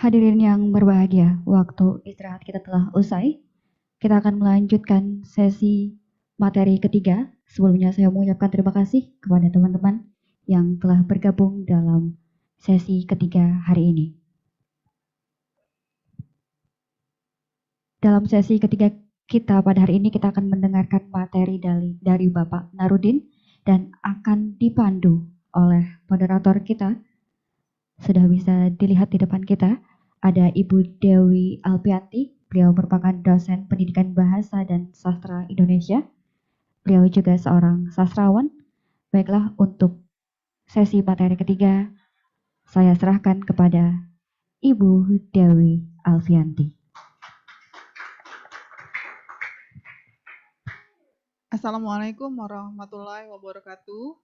Hadirin yang berbahagia, waktu istirahat kita telah usai. Kita akan melanjutkan sesi materi ketiga. Sebelumnya saya mengucapkan terima kasih kepada teman-teman yang telah bergabung dalam sesi ketiga hari ini. Dalam sesi ketiga kita pada hari ini kita akan mendengarkan materi dari Bapak Narudin dan akan dipandu oleh moderator kita. Sudah bisa dilihat di depan kita, ada Ibu Dewi Alpianti. Beliau merupakan dosen pendidikan bahasa dan sastra Indonesia. Beliau juga seorang sastrawan. Baiklah, untuk sesi materi ketiga, saya serahkan kepada Ibu Dewi Alfianti. Assalamualaikum warahmatullahi wabarakatuh.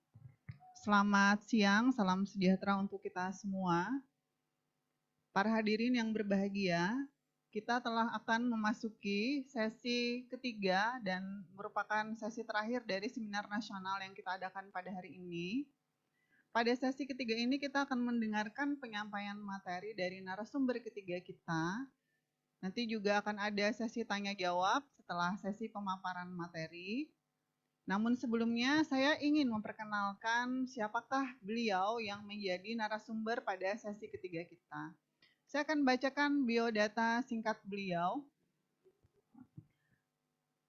Selamat siang, salam sejahtera untuk kita semua. Para hadirin yang berbahagia, kita telah akan memasuki sesi ketiga dan merupakan sesi terakhir dari seminar nasional yang kita adakan pada hari ini. Pada sesi ketiga ini kita akan mendengarkan penyampaian materi dari narasumber ketiga kita. Nanti juga akan ada sesi tanya jawab setelah sesi pemaparan materi. Namun sebelumnya saya ingin memperkenalkan siapakah beliau yang menjadi narasumber pada sesi ketiga kita. Saya akan bacakan biodata singkat beliau.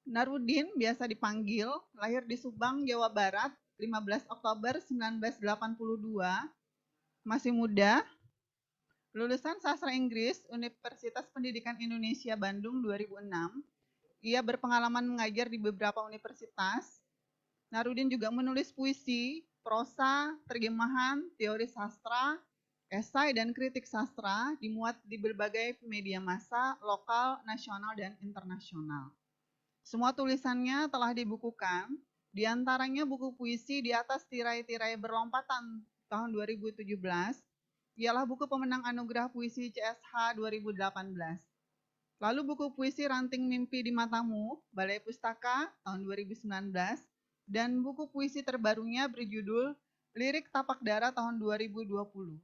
Narudin biasa dipanggil, lahir di Subang, Jawa Barat, 15 Oktober 1982, masih muda, lulusan sastra Inggris Universitas Pendidikan Indonesia Bandung 2006. Ia berpengalaman mengajar di beberapa universitas. Narudin juga menulis puisi, prosa, terjemahan, teori sastra, esai, dan kritik sastra dimuat di berbagai media massa, lokal, nasional, dan internasional. Semua tulisannya telah dibukukan, diantaranya buku puisi Di Atas Tirai-Tirai Berlompatan tahun 2017, ialah buku pemenang anugerah puisi CSH 2018. Lalu buku puisi Ranting Mimpi di Matamu, Balai Pustaka tahun 2019, dan buku puisi terbarunya berjudul Lirik Tapak Dara tahun 2020.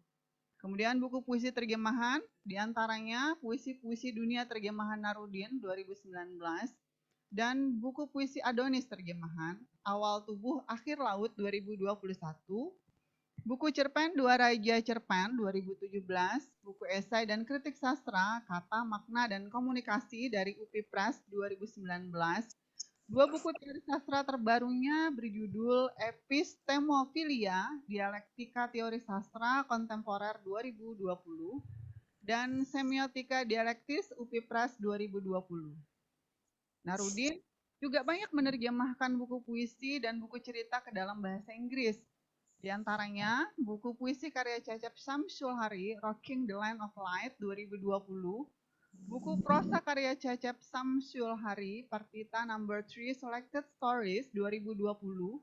Kemudian buku puisi terjemahan, diantaranya Puisi-Puisi Dunia Terjemahan Narudin 2019, dan buku puisi Adonis terjemahan, Awal Tubuh Akhir Laut 2021, buku cerpen Dua Raja Cerpen 2017, buku esai dan kritik sastra, Kata, Makna, dan Komunikasi dari UPI Press 2019, dua buku teori sastra terbarunya berjudul Epistemofilia, Dialektika Teori Sastra Kontemporer 2020, dan Semiotika Dialektis UPI Press 2020. Narudin juga banyak menerjemahkan buku puisi dan buku cerita ke dalam bahasa Inggris. Di antaranya, buku puisi karya Cecep Samsulhari, Rocking the Line of Light 2020, buku prosa karya Cecep Samsulhari, Partita Number 3 Selected Stories 2020,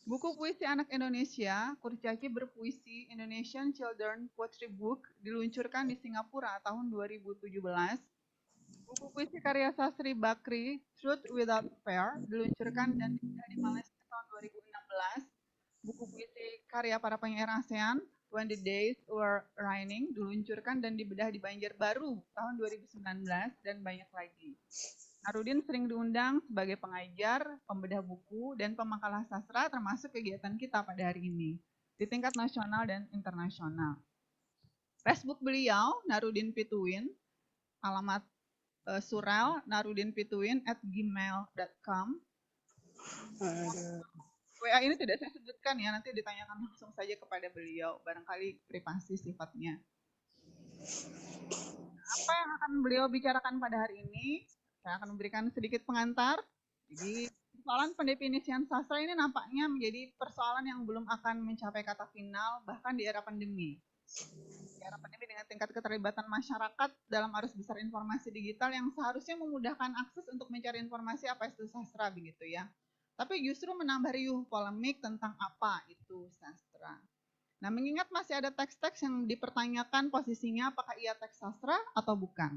buku puisi anak Indonesia, Kurcaci Berpuisi Indonesian Children Poetry Book, diluncurkan di Singapura tahun 2017, buku puisi karya Sastri Bakri, Truth Without Fair, diluncurkan dan dibedah di Malaysia tahun 2016, buku puisi karya para penyair ASEAN, When the Days Were Raining, diluncurkan dan dibedah di Banjarbaru tahun 2019, dan banyak lagi. Narudin sering diundang sebagai pengajar, pembedah buku, dan pemakalah sastra, termasuk kegiatan kita pada hari ini, di tingkat nasional dan internasional. Facebook beliau, Narudin Pituin, alamat surel narudinpituin@gmail.com. WA ini tidak saya sebutkan ya, nanti ditanyakan langsung saja kepada beliau, barangkali privasi sifatnya. Apa yang akan beliau bicarakan pada hari ini? Saya akan memberikan sedikit pengantar. Jadi persoalan pendefinisian sastra ini nampaknya menjadi persoalan yang belum akan mencapai kata final, bahkan di era pandemi. Di era pandemi dengan tingkat keterlibatan masyarakat dalam arus besar informasi digital yang seharusnya memudahkan akses untuk mencari informasi apa itu sastra begitu ya. Tapi justru menambah riuh polemik tentang apa itu sastra. Nah, mengingat masih ada teks-teks yang dipertanyakan posisinya apakah ia teks sastra atau bukan.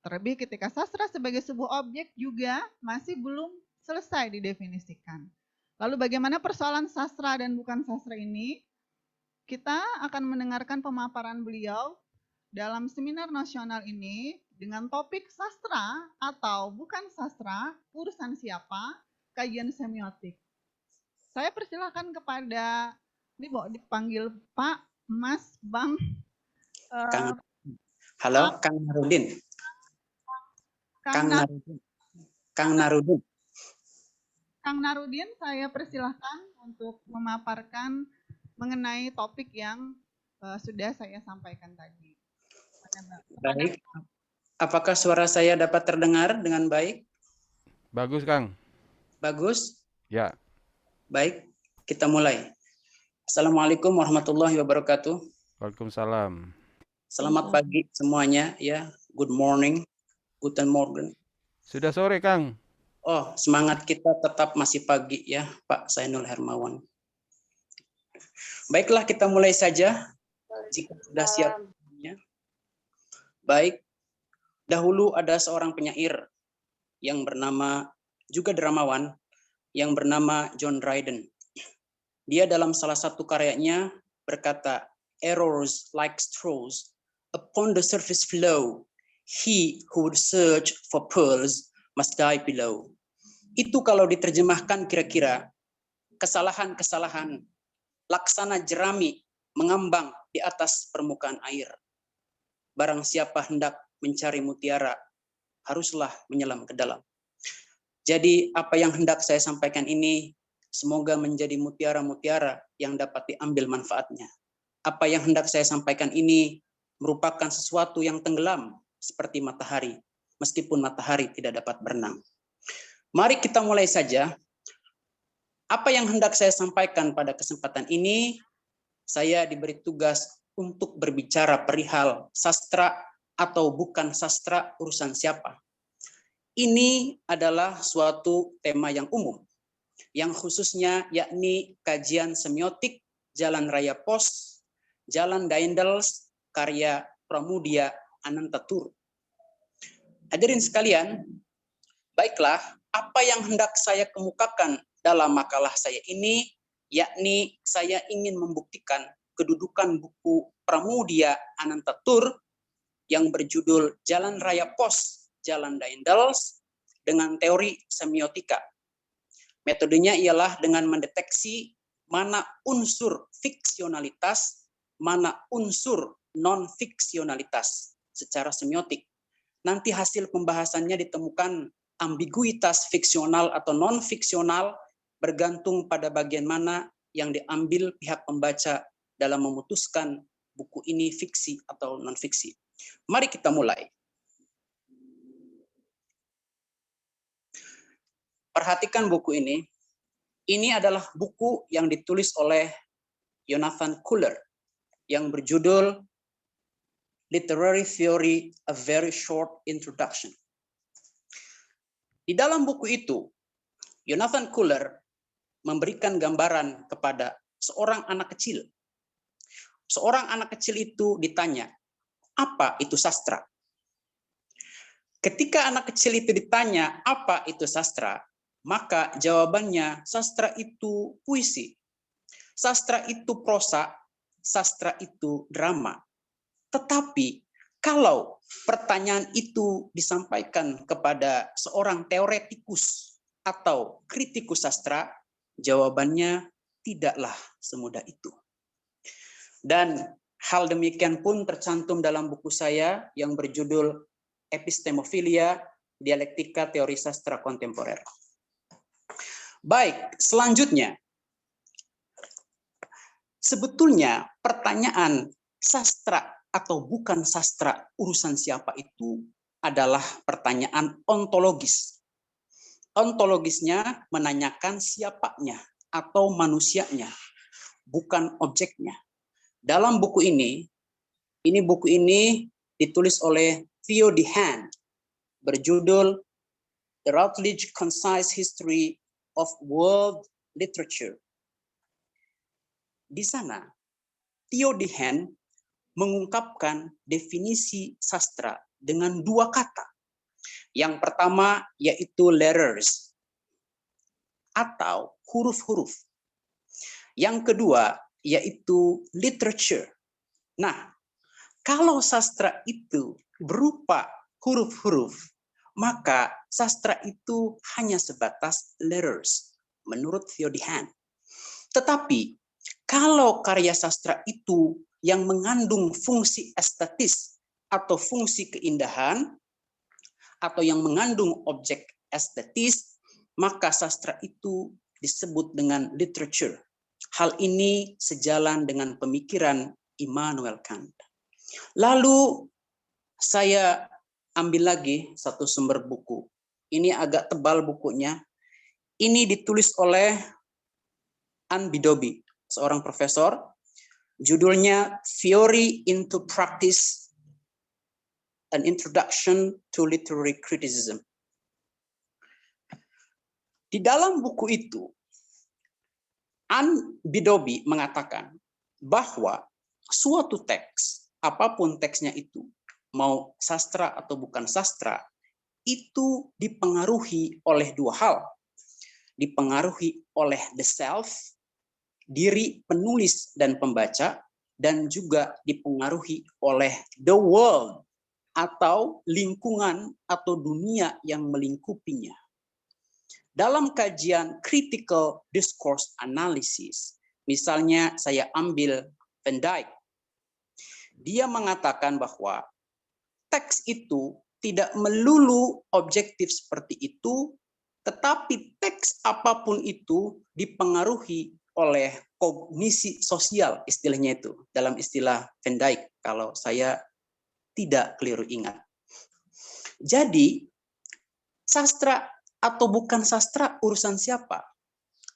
Terlebih ketika sastra sebagai sebuah objek juga masih belum selesai didefinisikan. Lalu bagaimana persoalan sastra dan bukan sastra ini? Kita akan mendengarkan pemaparan beliau dalam seminar nasional ini dengan topik sastra atau bukan sastra, urusan siapa, kajian semiotik. Saya persilahkan kepada, ini mau dipanggil Pak, Mas, Bang, Kang, Pak, halo, Kang Narudin. Kang Kang Narudin. Kang Narudin, saya persilahkan untuk memaparkan mengenai topik yang sudah saya sampaikan tadi. Baik. Apakah suara saya dapat terdengar dengan baik? Bagus, Kang. Bagus? Ya. Baik, kita mulai. Assalamualaikum warahmatullahi wabarakatuh. Waalaikumsalam. Selamat pagi semuanya ya. Good morning. Guten Morgen. Sudah sore, Kang. Oh, semangat kita tetap masih pagi ya, Pak Zainul Hermawan. Baiklah, kita mulai saja. Jika sudah siap. Baik, dahulu ada seorang penyair yang bernama, juga dramawan, yang bernama John Dryden. Dia dalam salah satu karyanya berkata, "Errors like straws upon the surface flow. He who would search for pearls must die below." Itu kalau diterjemahkan kira-kira kesalahan-kesalahan laksana jerami mengambang di atas permukaan air. Barang siapa hendak mencari mutiara, haruslah menyelam ke dalam. Jadi apa yang hendak saya sampaikan ini semoga menjadi mutiara-mutiara yang dapat diambil manfaatnya. Apa yang hendak saya sampaikan ini merupakan sesuatu yang tenggelam seperti matahari, meskipun matahari tidak dapat berenang. Mari kita mulai saja. Apa yang hendak saya sampaikan pada kesempatan ini, saya diberi tugas untuk berbicara perihal sastra atau bukan sastra, urusan siapa. Ini adalah suatu tema yang umum, yang khususnya yakni kajian semiotik Jalan Raya Pos, Jalan Daendels, karya Pramudia Anantatur. Hadirin sekalian, baiklah, apa yang hendak saya kemukakan dalam makalah saya ini, yakni saya ingin membuktikan kedudukan buku Pramudia Anantatur yang berjudul Jalan Raya Pos, Jalan Daendels dengan teori semiotika. Metodenya ialah dengan mendeteksi mana unsur fiksionalitas, mana unsur non-fiksionalitas secara semiotik. Nanti hasil pembahasannya ditemukan ambiguitas fiksional atau non-fiksional bergantung pada bagian mana yang diambil pihak pembaca dalam memutuskan buku ini fiksi atau non-fiksi. Mari kita mulai. Perhatikan buku ini. Ini adalah buku yang ditulis oleh Jonathan Kuller yang berjudul Literary Theory, A Very Short Introduction. Di dalam buku itu, Jonathan Kuller memberikan gambaran kepada seorang anak kecil. Seorang anak kecil itu ditanya, apa itu sastra? Ketika anak kecil itu ditanya, apa itu sastra? Maka jawabannya, sastra itu puisi. Sastra itu prosa, sastra itu drama. Tetapi kalau pertanyaan itu disampaikan kepada seorang teoretikus atau kritikus sastra, jawabannya tidaklah semudah itu. Dan hal demikian pun tercantum dalam buku saya yang berjudul Epistemophilia, Dialektika Teori Sastra Kontemporer. Baik, selanjutnya. Sebetulnya pertanyaan sastra atau bukan sastra, urusan siapa itu adalah pertanyaan ontologis. Ontologisnya menanyakan siapanya atau manusianya, bukan objeknya. Dalam buku ini buku ini ditulis oleh Theo de Haan, berjudul The Routledge Concise History of World Literature. Di sana, Theo de Haan mengungkapkan definisi sastra dengan dua kata. Yang pertama yaitu letters atau huruf-huruf. Yang kedua yaitu literature. Nah, kalau sastra itu berupa huruf-huruf, maka sastra itu hanya sebatas letters, menurut Theo de Haan. Tetapi, kalau karya sastra itu yang mengandung fungsi estetis atau fungsi keindahan, atau yang mengandung objek estetis, maka sastra itu disebut dengan literature. Hal ini sejalan dengan pemikiran Immanuel Kant. Lalu saya ambil lagi satu sumber buku. Ini agak tebal bukunya. Ini ditulis oleh Anne Bidobie, seorang profesor. Judulnya Theory into Practice, An Introduction to Literary Criticism. Di dalam buku itu, Anne Bidobie mengatakan bahwa suatu teks, apapun teksnya itu, mau sastra atau bukan sastra, itu dipengaruhi oleh dua hal. Dipengaruhi oleh the self, diri penulis dan pembaca, dan juga dipengaruhi oleh the world, atau lingkungan atau dunia yang melingkupinya. Dalam kajian critical discourse analysis, misalnya saya ambil Van Dijk, dia mengatakan bahwa teks itu tidak melulu objektif seperti itu, tetapi teks apapun itu dipengaruhi oleh kognisi sosial, istilahnya itu, dalam istilah Van Dijk, kalau saya tidak keliru ingat. Jadi, sastra atau bukan sastra urusan siapa?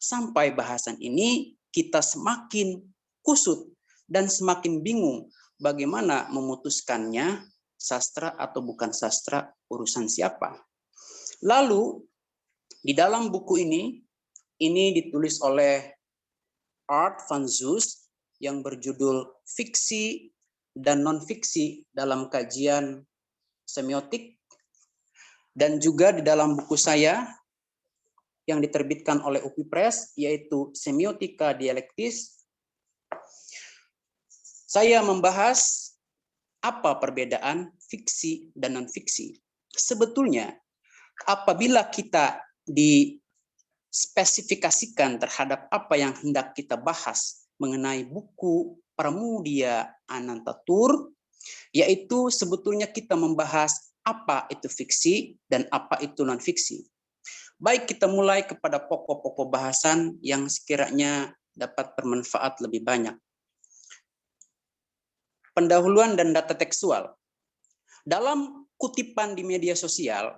Sampai bahasan ini kita semakin kusut dan semakin bingung bagaimana memutuskannya sastra atau bukan sastra urusan siapa. Lalu di dalam buku ini ditulis oleh Art van Zeus yang berjudul Fiksi dan Non-Fiksi dalam Kajian Semiotik. Dan juga di dalam buku saya yang diterbitkan oleh UPI Press, yaitu Semiotika Dialektis, saya membahas apa perbedaan fiksi dan non-fiksi. Sebetulnya, apabila kita dispesifikasikan terhadap apa yang hendak kita bahas mengenai buku Pramudia Anantatur, yaitu sebetulnya kita membahas apa itu fiksi dan apa itu non-fiksi. Baik, kita mulai kepada pokok-pokok bahasan yang sekiranya dapat bermanfaat lebih banyak. Pendahuluan dan data tekstual. Dalam kutipan di media sosial,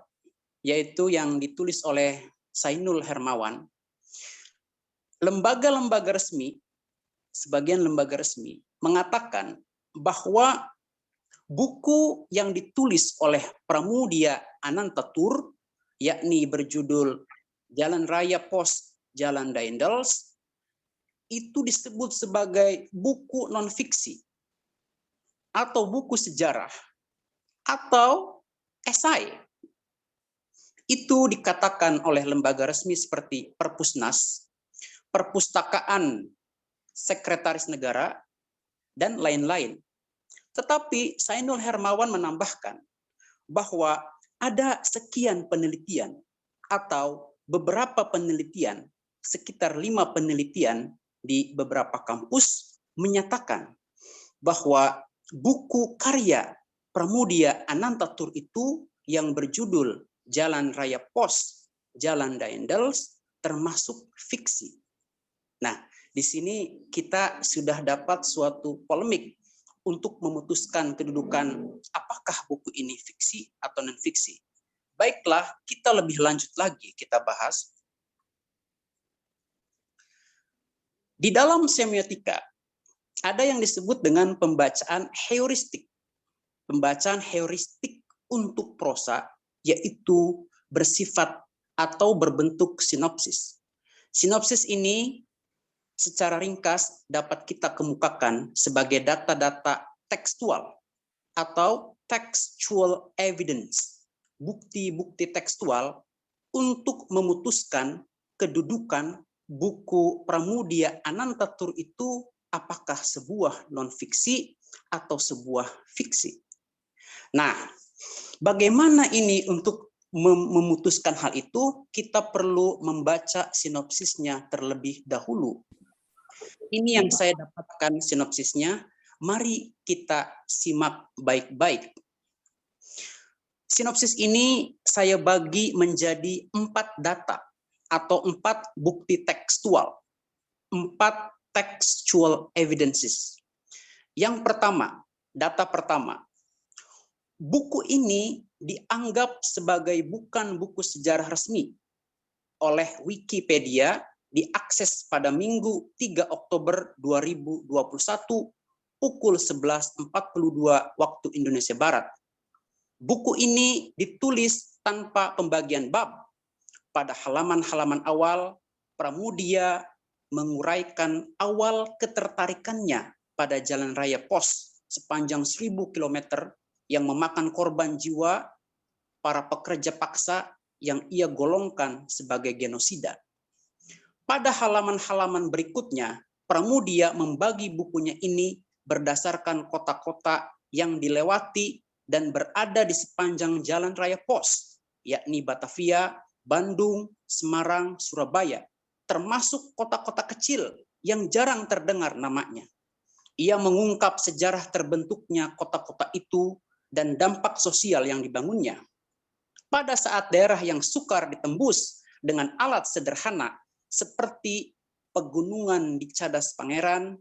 yaitu yang ditulis oleh Sainul Hermawan, lembaga-lembaga resmi, sebagian lembaga resmi, mengatakan bahwa buku yang ditulis oleh Pramudia Anantatur, yakni berjudul Jalan Raya Pos Jalan Daendels, itu disebut sebagai buku non-fiksi, atau buku sejarah, atau esai. Itu dikatakan oleh lembaga resmi seperti Perpusnas, Perpustakaan Sekretaris Negara, dan lain-lain. Tetapi Sainul Hermawan menambahkan bahwa ada sekian penelitian atau beberapa penelitian, sekitar 5 penelitian di beberapa kampus menyatakan bahwa buku karya Pramudia Anantatur itu yang berjudul Jalan Raya Pos Jalan Daendels termasuk fiksi. Nah, di sini kita sudah dapat suatu polemik untuk memutuskan kedudukan apakah buku ini fiksi atau non-fiksi. Baiklah, kita lebih lanjut lagi kita bahas. Di dalam semiotika, ada yang disebut dengan pembacaan heuristik. Pembacaan heuristik untuk prosa, yaitu bersifat atau berbentuk sinopsis. Sinopsis ini secara ringkas dapat kita kemukakan sebagai data-data tekstual atau textual evidence, bukti-bukti tekstual untuk memutuskan kedudukan buku Pramudia Anantatur itu apakah sebuah non-fiksi atau sebuah fiksi. Nah, bagaimana ini untuk memutuskan hal itu? Kita perlu membaca sinopsisnya terlebih dahulu. Ini yang saya dapatkan sinopsisnya. Mari kita simak baik-baik. Sinopsis ini saya bagi menjadi 4 data atau 4 bukti tekstual, 4 textual evidences. Yang pertama, data pertama, buku ini dianggap sebagai bukan buku sejarah resmi oleh Wikipedia, diakses pada Minggu 3 Oktober 2021 pukul 11.42 waktu Indonesia Barat. Buku ini ditulis tanpa pembagian bab. Pada halaman-halaman awal, Pramudia menguraikan awal ketertarikannya pada jalan raya pos sepanjang 1000 km yang memakan korban jiwa para pekerja paksa yang ia golongkan sebagai genosida. Pada halaman-halaman berikutnya, Pramudia membagi bukunya ini berdasarkan kota-kota yang dilewati dan berada di sepanjang jalan raya pos, yakni Batavia, Bandung, Semarang, Surabaya, termasuk kota-kota kecil yang jarang terdengar namanya. Ia mengungkap sejarah terbentuknya kota-kota itu dan dampak sosial yang dibangunnya. Pada saat daerah yang sukar ditembus dengan alat sederhana seperti pegunungan di Cadas Pangeran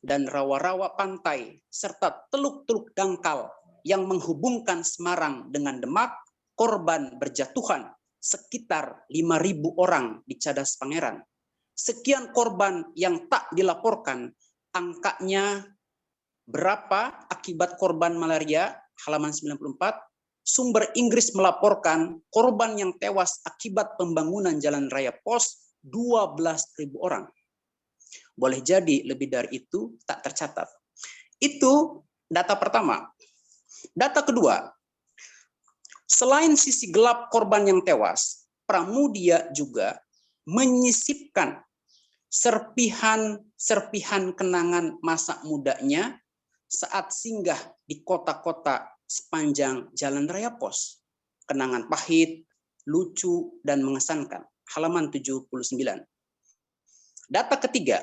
dan rawa-rawa pantai serta teluk-teluk dangkal yang menghubungkan Semarang dengan Demak, korban berjatuhan sekitar 5.000 orang di Cadas Pangeran. Sekian korban yang tak dilaporkan, angkanya berapa akibat korban malaria, halaman 94. Sumber Inggris melaporkan korban yang tewas akibat pembangunan jalan raya pos 12.000 orang. Boleh jadi lebih dari itu tak tercatat. Itu data pertama. Data kedua, selain sisi gelap korban yang tewas, Pramudia juga menyisipkan serpihan kenangan masa mudanya saat singgah di kota-kota sepanjang jalan raya pos. Kenangan pahit, lucu, dan mengesankan. Halaman 79. Data ketiga,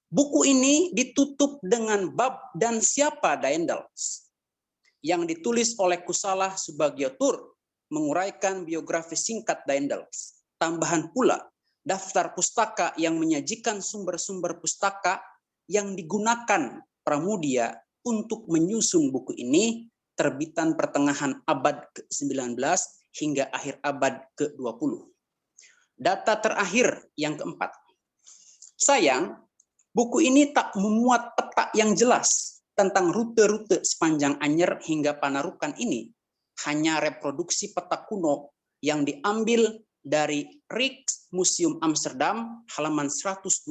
buku ini ditutup dengan bab dan siapa Daendels yang ditulis oleh Kusalah Subagiotur menguraikan biografi singkat Daendels. Tambahan pula daftar pustaka yang menyajikan sumber-sumber pustaka yang digunakan Pramudia untuk menyusun buku ini terbitan pertengahan abad ke-19 hingga akhir abad ke-20. Data terakhir yang keempat. Sayang, buku ini tak memuat peta yang jelas tentang rute-rute sepanjang Anyer hingga Panarukan ini. Hanya reproduksi peta kuno yang diambil dari Rijksmuseum Amsterdam halaman 129,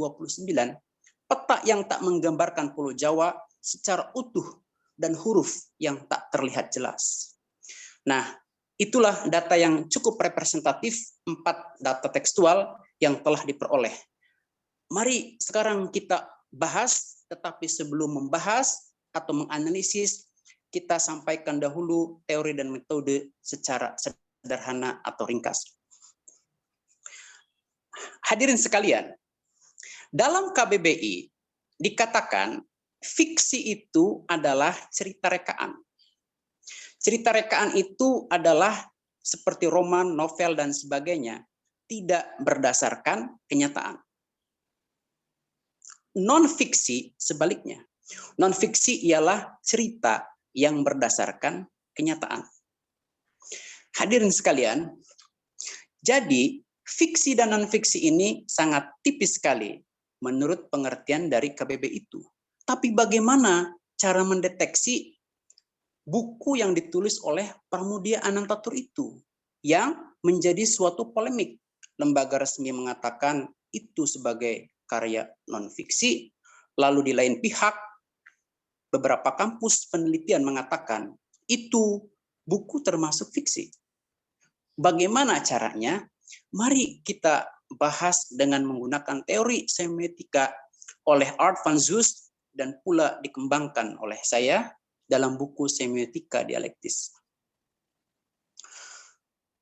peta yang tak menggambarkan Pulau Jawa secara utuh dan huruf yang tak terlihat jelas. Nah, itulah data yang cukup representatif, 4 data tekstual yang telah diperoleh. Mari sekarang kita bahas, tetapi sebelum membahas atau menganalisis, kita sampaikan dahulu teori dan metode secara sederhana atau ringkas. Hadirin sekalian, dalam KBBI dikatakan fiksi itu adalah cerita rekaan. Cerita rekaan itu adalah seperti roman, novel, dan sebagainya, tidak berdasarkan kenyataan. Non-fiksi sebaliknya. Non-fiksi ialah cerita yang berdasarkan kenyataan. Hadirin sekalian, jadi fiksi dan non-fiksi ini sangat tipis sekali menurut pengertian dari KBBI itu. Tapi bagaimana cara mendeteksi buku yang ditulis oleh Pramudia Anantatur itu yang menjadi suatu polemik? Lembaga resmi mengatakan itu sebagai karya non-fiksi, lalu di lain pihak beberapa kampus penelitian mengatakan itu buku termasuk fiksi. Bagaimana caranya? Mari kita bahas dengan menggunakan teori semiotika oleh Art van Zuust dan pula dikembangkan oleh saya dalam buku Semiotika Dialektis.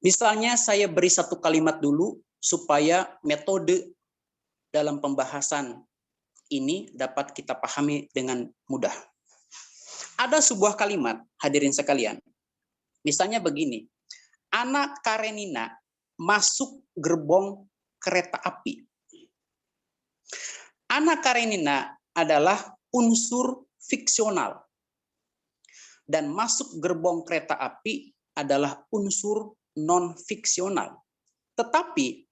Misalnya saya beri satu kalimat dulu supaya metode dalam pembahasan ini dapat kita pahami dengan mudah. Ada sebuah kalimat, hadirin sekalian. Misalnya begini, Anna Karenina masuk gerbong kereta api. Anna Karenina adalah unsur fiksional. Dan masuk gerbong kereta api adalah unsur non-fiksional. Tetapi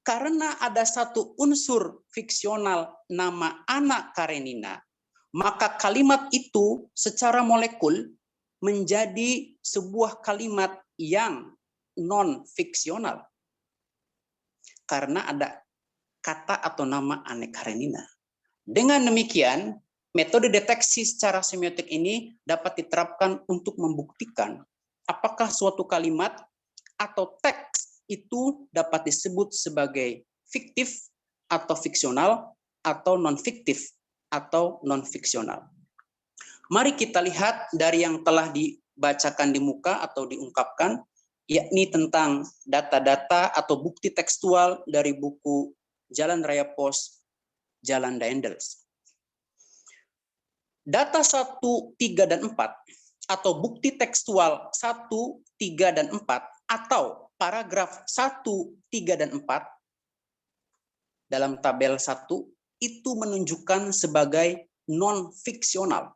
karena ada satu unsur fiksional nama Anna Karenina, maka kalimat itu secara molekul menjadi sebuah kalimat yang non-fiksional. Karena ada kata atau nama Anna Karenina. Dengan demikian, metode deteksi secara semiotik ini dapat diterapkan untuk membuktikan apakah suatu kalimat atau teks itu dapat disebut sebagai fiktif atau fiksional atau non-fiktif atau non-fiksional. Mari kita lihat dari yang telah dibacakan di muka atau diungkapkan, yakni tentang data-data atau bukti tekstual dari buku Jalan Raya Pos, Jalan Daendels. Data 1, 3, dan 4 atau bukti tekstual 1, 3, dan 4 atau paragraf 1, 3, dan 4 dalam tabel 1 itu menunjukkan sebagai non-fiksional.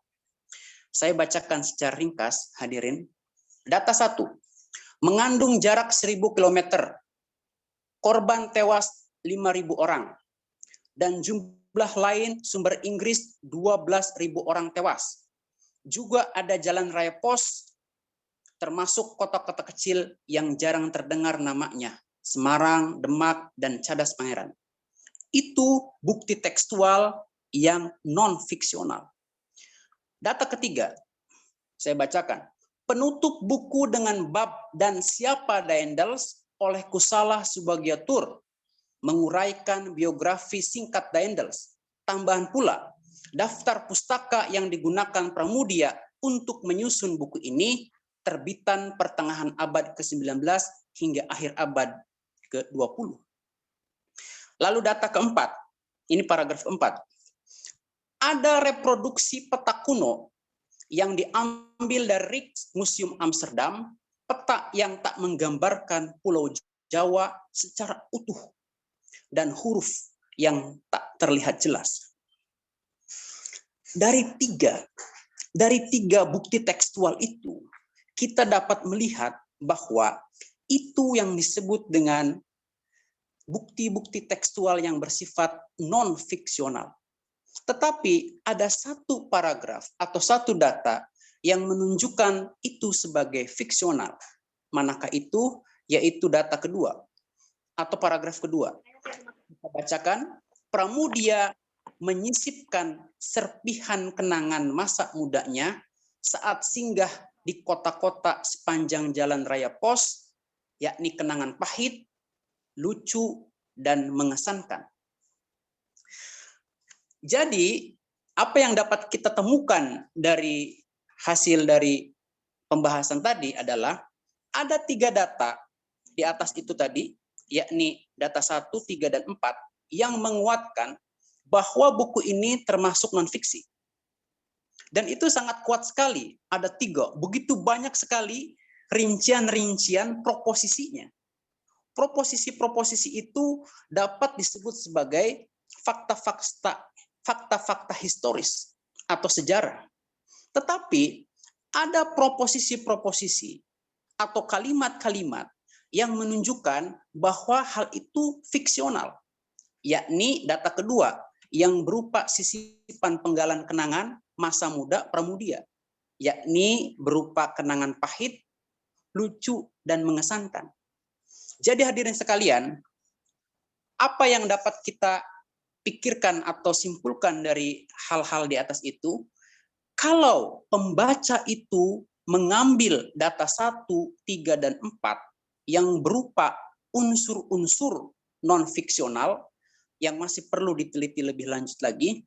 Saya bacakan secara ringkas, hadirin. Data 1, mengandung jarak 1000 km, korban tewas 5.000 orang, dan jumlah lain sumber Inggris 12.000 orang tewas. Juga ada jalan raya pos, termasuk kota-kota kecil yang jarang terdengar namanya, Semarang, Demak, dan Cadas Pangeran. Itu bukti tekstual yang non-fiksional. Data ketiga, saya bacakan. Penutup buku dengan bab dan siapa Daendels oleh Kusalah Subagiatur, menguraikan biografi singkat Daendels. Tambahan pula, daftar pustaka yang digunakan Pramudia untuk menyusun buku ini terbitan pertengahan abad ke-19 hingga akhir abad ke-20. Lalu data keempat, ini paragraf 4. Ada reproduksi peta kuno yang diambil dari Rijksmuseum Amsterdam, peta yang tak menggambarkan Pulau Jawa secara utuh dan huruf yang tak terlihat jelas. Dari tiga bukti tekstual itu, kita dapat melihat bahwa itu yang disebut dengan bukti-bukti tekstual yang bersifat non-fiksional. Tetapi ada satu paragraf atau satu data yang menunjukkan itu sebagai fiksional. Manakah itu? Yaitu data kedua atau paragraf kedua. Kita bacakan, Pramudia menyisipkan serpihan kenangan masa mudanya saat singgah di kota-kota sepanjang jalan raya pos, yakni kenangan pahit, lucu, dan mengesankan. Jadi, apa yang dapat kita temukan dari hasil dari pembahasan tadi adalah ada 3 data di atas itu tadi, yakni data 1, 3, dan 4, yang menguatkan bahwa buku ini termasuk non-fiksi. Dan itu sangat kuat sekali, ada 3, begitu banyak sekali rincian-rincian proposisinya. Proposisi-proposisi itu dapat disebut sebagai fakta-fakta historis atau sejarah. Tetapi ada proposisi-proposisi atau kalimat-kalimat yang menunjukkan bahwa hal itu fiksional, yakni data kedua yang berupa sisipan penggalan kenangan masa muda Pramudia, yakni berupa kenangan pahit, lucu, dan mengesankan. Jadi hadirin sekalian, apa yang dapat kita pikirkan atau simpulkan dari hal-hal di atas itu, kalau pembaca itu mengambil data 1, 3, dan 4 yang berupa unsur-unsur non-fiksional yang masih perlu diteliti lebih lanjut lagi,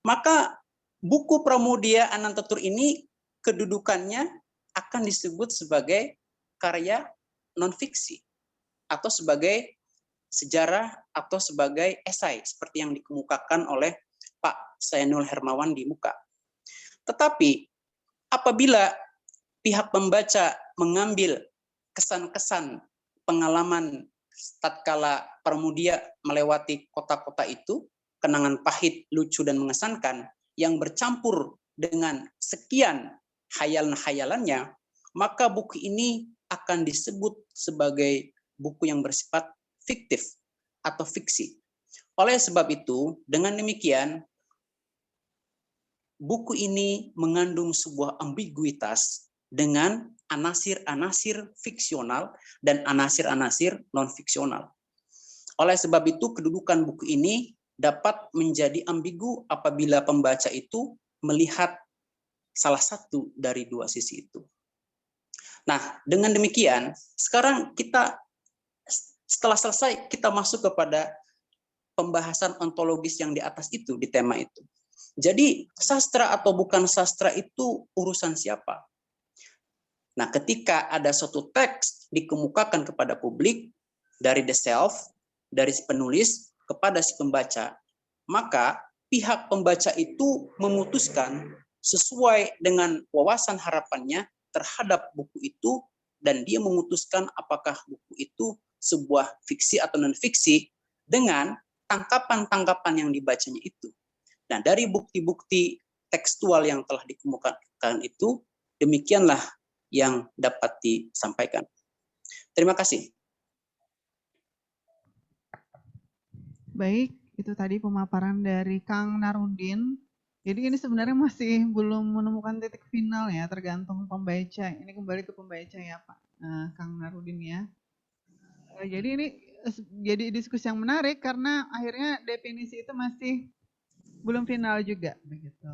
maka buku Pramudia Anantatur ini kedudukannya akan disebut sebagai karya non-fiksi atau sebagai sejarah atau sebagai esai seperti yang dikemukakan oleh Pak Sayanul Hermawan di muka. Tetapi apabila pihak pembaca mengambil kesan-kesan pengalaman tatkala Pramudia melewati kota-kota itu, kenangan pahit, lucu, dan mengesankan yang bercampur dengan sekian hayalan-hayalannya, maka buku ini akan disebut sebagai buku yang bersifat fiktif atau fiksi. Oleh sebab itu, dengan demikian, buku ini mengandung sebuah ambiguitas dengan anasir-anasir fiksional dan anasir-anasir non-fiksional. Oleh sebab itu, kedudukan buku ini dapat menjadi ambigu apabila pembaca itu melihat salah satu dari dua sisi itu. Nah, dengan demikian, sekarang kita setelah selesai, kita masuk kepada pembahasan ontologis yang di atas itu, di tema itu. Jadi, sastra atau bukan sastra itu urusan siapa? Nah, ketika ada suatu teks dikemukakan kepada publik, dari the self, dari si penulis kepada si pembaca, maka pihak pembaca itu memutuskan sesuai dengan wawasan harapannya terhadap buku itu, dan dia memutuskan apakah buku itu sebuah fiksi atau non-fiksi dengan tangkapan-tangkapan yang dibacanya itu. Nah, dari bukti-bukti tekstual yang telah dikemukakan itu, demikianlah yang dapat disampaikan. Terima kasih. Baik, itu tadi pemaparan dari Kang Narudin. Jadi ini sebenarnya masih belum menemukan titik final ya, tergantung pembaca. Ini kembali ke pembaca ya Pak, Kang Narudin ya. Jadi ini jadi diskusi yang menarik karena akhirnya definisi itu masih belum final juga begitu.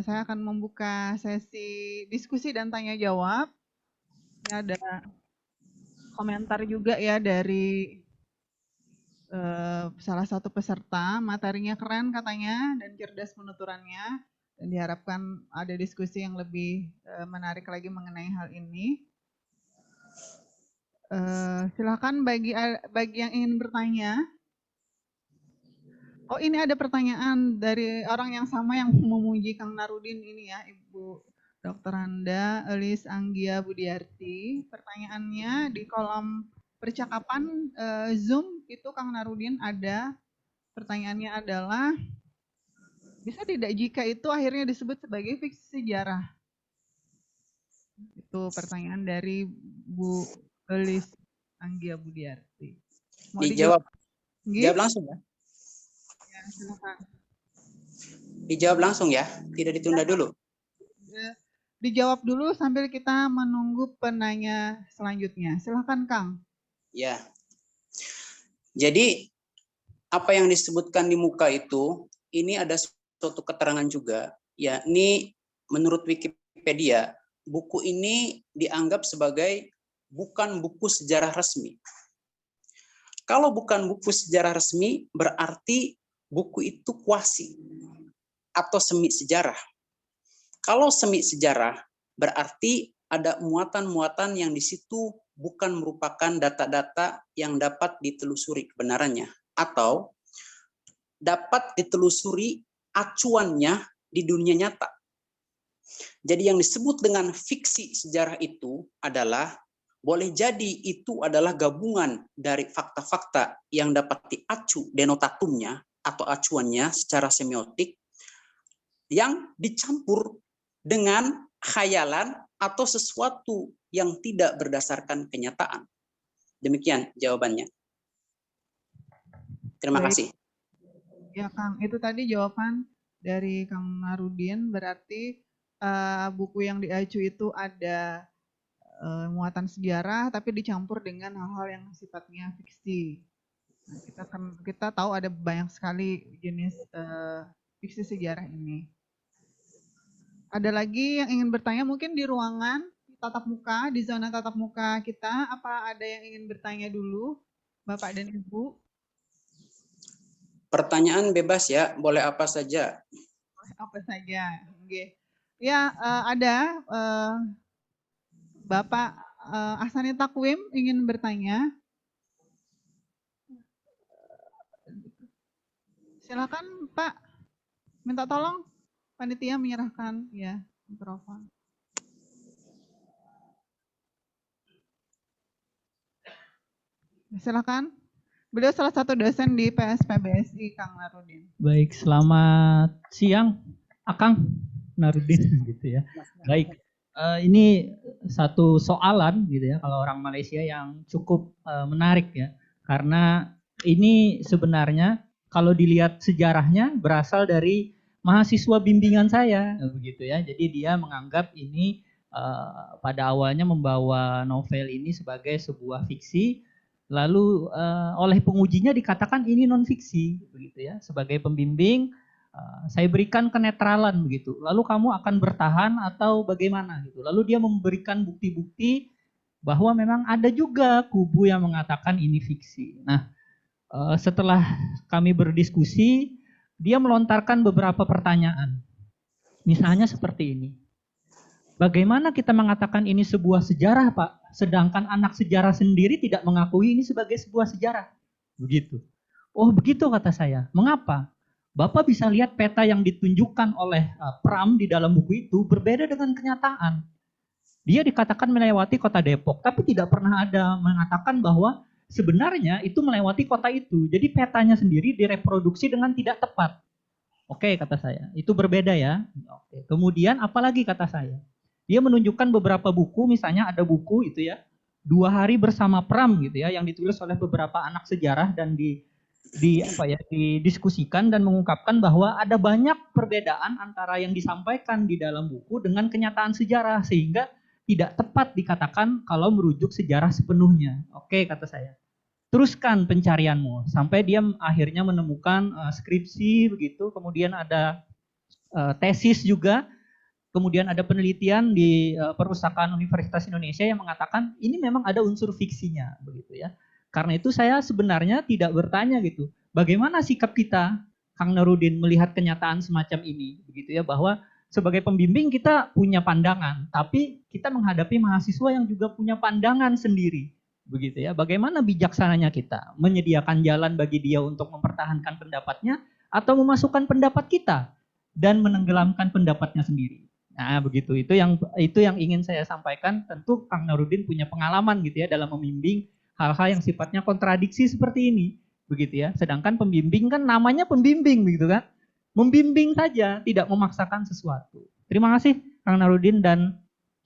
Saya akan membuka sesi diskusi dan tanya jawab. Ini ada komentar juga ya dari salah satu peserta, materinya keren katanya dan cerdas penuturannya, dan diharapkan ada diskusi yang lebih menarik lagi mengenai hal ini. Silakan bagi yang ingin bertanya. Oh, ini ada pertanyaan dari orang yang sama yang memuji Kang Narudin ini ya, Ibu Dr. Handa Elis Anggia Budiarti. Pertanyaannya di kolom percakapan Zoom itu Kang Narudin ada. Pertanyaannya adalah, bisa tidak jika itu akhirnya disebut sebagai fiksi sejarah? Itu pertanyaan dari Bu Elis Anggia Budiarti. Mau dijawab? Jawab langsung ya? Ya, silakan. Dijawab langsung ya, tidak ditunda dulu. Dijawab dulu sambil kita menunggu penanya selanjutnya. Silakan Kang. Ya. Jadi apa yang disebutkan di muka itu, ini ada suatu keterangan juga, yakni menurut Wikipedia, buku ini dianggap sebagai bukan buku sejarah resmi. Kalau bukan buku sejarah resmi, berarti buku itu kuasi atau semi sejarah. Kalau semi sejarah, berarti ada muatan-muatan yang di situ bukan merupakan data-data yang dapat ditelusuri kebenarannya, atau dapat ditelusuri acuannya di dunia nyata. Jadi yang disebut dengan fiksi sejarah itu adalah, boleh jadi itu adalah gabungan dari fakta-fakta yang dapat diacu denotatumnya atau acuannya secara semiotik yang dicampur dengan khayalan atau sesuatu yang tidak berdasarkan kenyataan. Demikian jawabannya. Terima kasih. Ya Kang, itu tadi jawaban dari Kang Narudin, berarti buku yang diacu itu ada muatan sejarah tapi dicampur dengan hal-hal yang sifatnya fiksi. Nah, kita tahu ada banyak sekali jenis fiksi sejarah ini. Ada lagi yang ingin bertanya mungkin di ruangan tatap muka, di zona tatap muka kita, apa ada yang ingin bertanya dulu, Bapak dan Ibu? Pertanyaan bebas ya, boleh apa saja. apa saja. Oke. Ya, ada Bapak Ahsani Takwim ingin bertanya. Silakan Pak, minta tolong panitia menyerahkan ya mikrofon. Silakan. Beliau salah satu dosen di PSPBSI, Kang Narudin. Baik, selamat siang, Akang Narudin gitu ya. Baik, ini satu soalan gitu ya kalau orang Malaysia yang cukup menarik ya, karena ini sebenarnya kalau dilihat sejarahnya berasal dari mahasiswa bimbingan saya begitu ya. Jadi dia menganggap ini pada awalnya membawa novel ini sebagai sebuah fiksi. Lalu oleh pengujinya dikatakan ini non fiksi begitu ya. Sebagai pembimbing saya berikan kenetralan begitu. Lalu kamu akan bertahan atau bagaimana gitu. Lalu dia memberikan bukti-bukti bahwa memang ada juga kubu yang mengatakan ini fiksi. Nah, setelah kami berdiskusi, dia melontarkan beberapa pertanyaan. Misalnya seperti ini. Bagaimana kita mengatakan ini sebuah sejarah, Pak? Sedangkan anak sejarah sendiri tidak mengakui ini sebagai sebuah sejarah. Begitu. Oh, begitu kata saya. Mengapa? Bapak bisa lihat peta yang ditunjukkan oleh Pram di dalam buku itu berbeda dengan kenyataan. Dia dikatakan melewati kota Depok, tapi tidak pernah ada mengatakan bahwa sebenarnya itu melewati kota itu. Jadi petanya sendiri direproduksi dengan tidak tepat. Oke, kata saya. Itu berbeda ya. Oke. Kemudian apalagi kata saya? Dia menunjukkan beberapa buku, misalnya ada buku itu ya, 2 hari bersama Pram gitu ya, yang ditulis oleh beberapa anak sejarah dan didiskusikan dan mengungkapkan bahwa ada banyak perbedaan antara yang disampaikan di dalam buku dengan kenyataan sejarah sehingga tidak tepat dikatakan kalau merujuk sejarah sepenuhnya. Oke, kata saya. Teruskan pencarianmu sampai dia akhirnya menemukan skripsi begitu, kemudian ada tesis juga. Kemudian ada penelitian di Perpustakaan Universitas Indonesia yang mengatakan ini memang ada unsur fiksinya begitu ya. Karena itu saya sebenarnya tidak bertanya gitu. Bagaimana sikap kita, Kang Narudin, melihat kenyataan semacam ini begitu ya, bahwa sebagai pembimbing kita punya pandangan, tapi kita menghadapi mahasiswa yang juga punya pandangan sendiri begitu ya. Bagaimana bijaksananya kita menyediakan jalan bagi dia untuk mempertahankan pendapatnya atau memasukkan pendapat kita dan menenggelamkan pendapatnya sendiri. Nah, begitu. Itu yang ingin saya sampaikan. Tentu Kang Narudin punya pengalaman gitu ya dalam membimbing hal-hal yang sifatnya kontradiksi seperti ini, begitu ya. Sedangkan pembimbing kan namanya pembimbing begitu kan. Membimbing saja, tidak memaksakan sesuatu. Terima kasih Kang Narudin, dan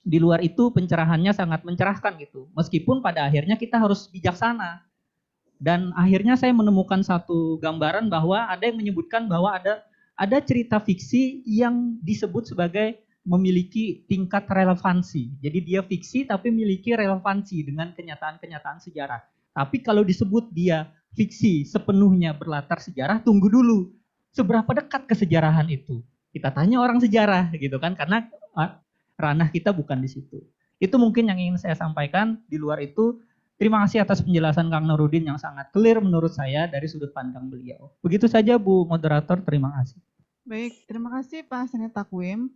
di luar itu pencerahannya sangat mencerahkan gitu. Meskipun pada akhirnya kita harus bijaksana. Dan akhirnya saya menemukan satu gambaran bahwa ada yang menyebutkan bahwa ada cerita fiksi yang disebut sebagai memiliki tingkat relevansi. Jadi dia fiksi tapi memiliki relevansi dengan kenyataan-kenyataan sejarah. Tapi kalau disebut dia fiksi sepenuhnya berlatar sejarah, tunggu dulu. Seberapa dekat kesejarahan itu? Kita tanya orang sejarah gitu kan, karena ranah kita bukan di situ. Itu mungkin yang ingin saya sampaikan. Di luar itu, terima kasih atas penjelasan Kang Narudin yang sangat clear menurut saya dari sudut pandang beliau. Begitu saja Bu Moderator, terima kasih. Baik, terima kasih Pak Ahsani Takwim.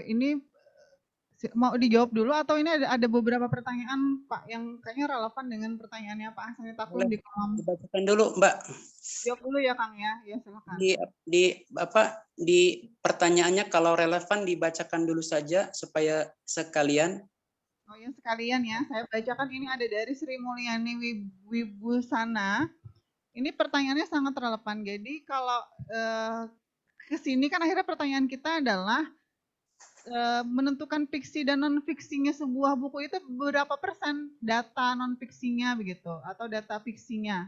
Ini mau dijawab dulu atau ini ada beberapa pertanyaan Pak yang kayaknya relevan dengan pertanyaannya Pak Ahsani Takwim di kolom. Dibacakan dulu Mbak. Jawab dulu ya Kang ya, silakan. Di pertanyaannya kalau relevan dibacakan dulu saja supaya sekalian. Oh ya sekalian ya, saya bacakan. Ini ada dari Sri Mulyani Wibusana. Ini pertanyaannya sangat relevan. Jadi kalau kesini kan akhirnya pertanyaan kita adalah menentukan fiksi dan non fiksinya sebuah buku itu berapa persen data non fiksinya begitu atau data fiksinya,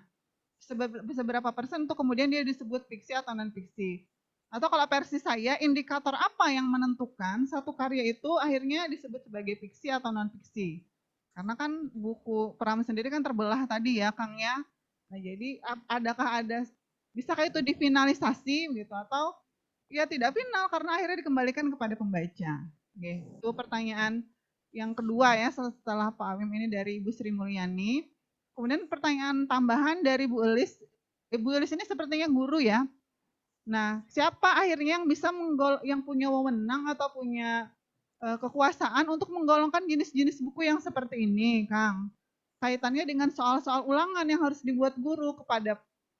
seberapa persen untuk kemudian dia disebut fiksi atau non fiksi. Atau kalau versi saya, indikator apa yang menentukan satu karya itu akhirnya disebut sebagai fiksi atau non fiksi. Karena kan buku Pram sendiri kan terbelah tadi ya Kang ya. Nah jadi bisakah itu difinalisasi begitu atau ya tidak final karena akhirnya dikembalikan kepada pembaca. Oke, itu pertanyaan yang kedua ya setelah Pak Awim ini dari Ibu Sri Mulyani. Kemudian pertanyaan tambahan dari Bu Elis. Ibu Elis ini sepertinya guru ya. Nah, siapa akhirnya yang bisa yang punya wewenang atau punya kekuasaan untuk menggolongkan jenis-jenis buku yang seperti ini, Kang? Kaitannya dengan soal-soal ulangan yang harus dibuat guru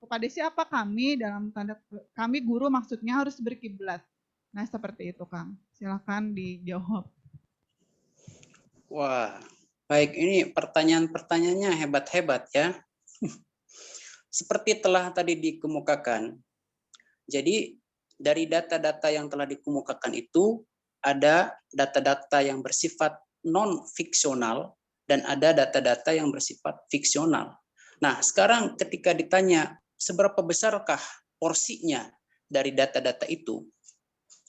kepada siapa kami, dalam tanda kami guru maksudnya harus berkiblat. Nah, seperti itu, Kang. Silakan dijawab. Wah, baik, ini pertanyaan-pertanyaannya hebat-hebat ya. Seperti telah tadi dikemukakan, jadi dari data-data yang telah dikemukakan itu ada data-data yang bersifat non-fiksional dan ada data-data yang bersifat fiksional. Nah, sekarang ketika ditanya seberapa besarkah porsinya dari data-data itu,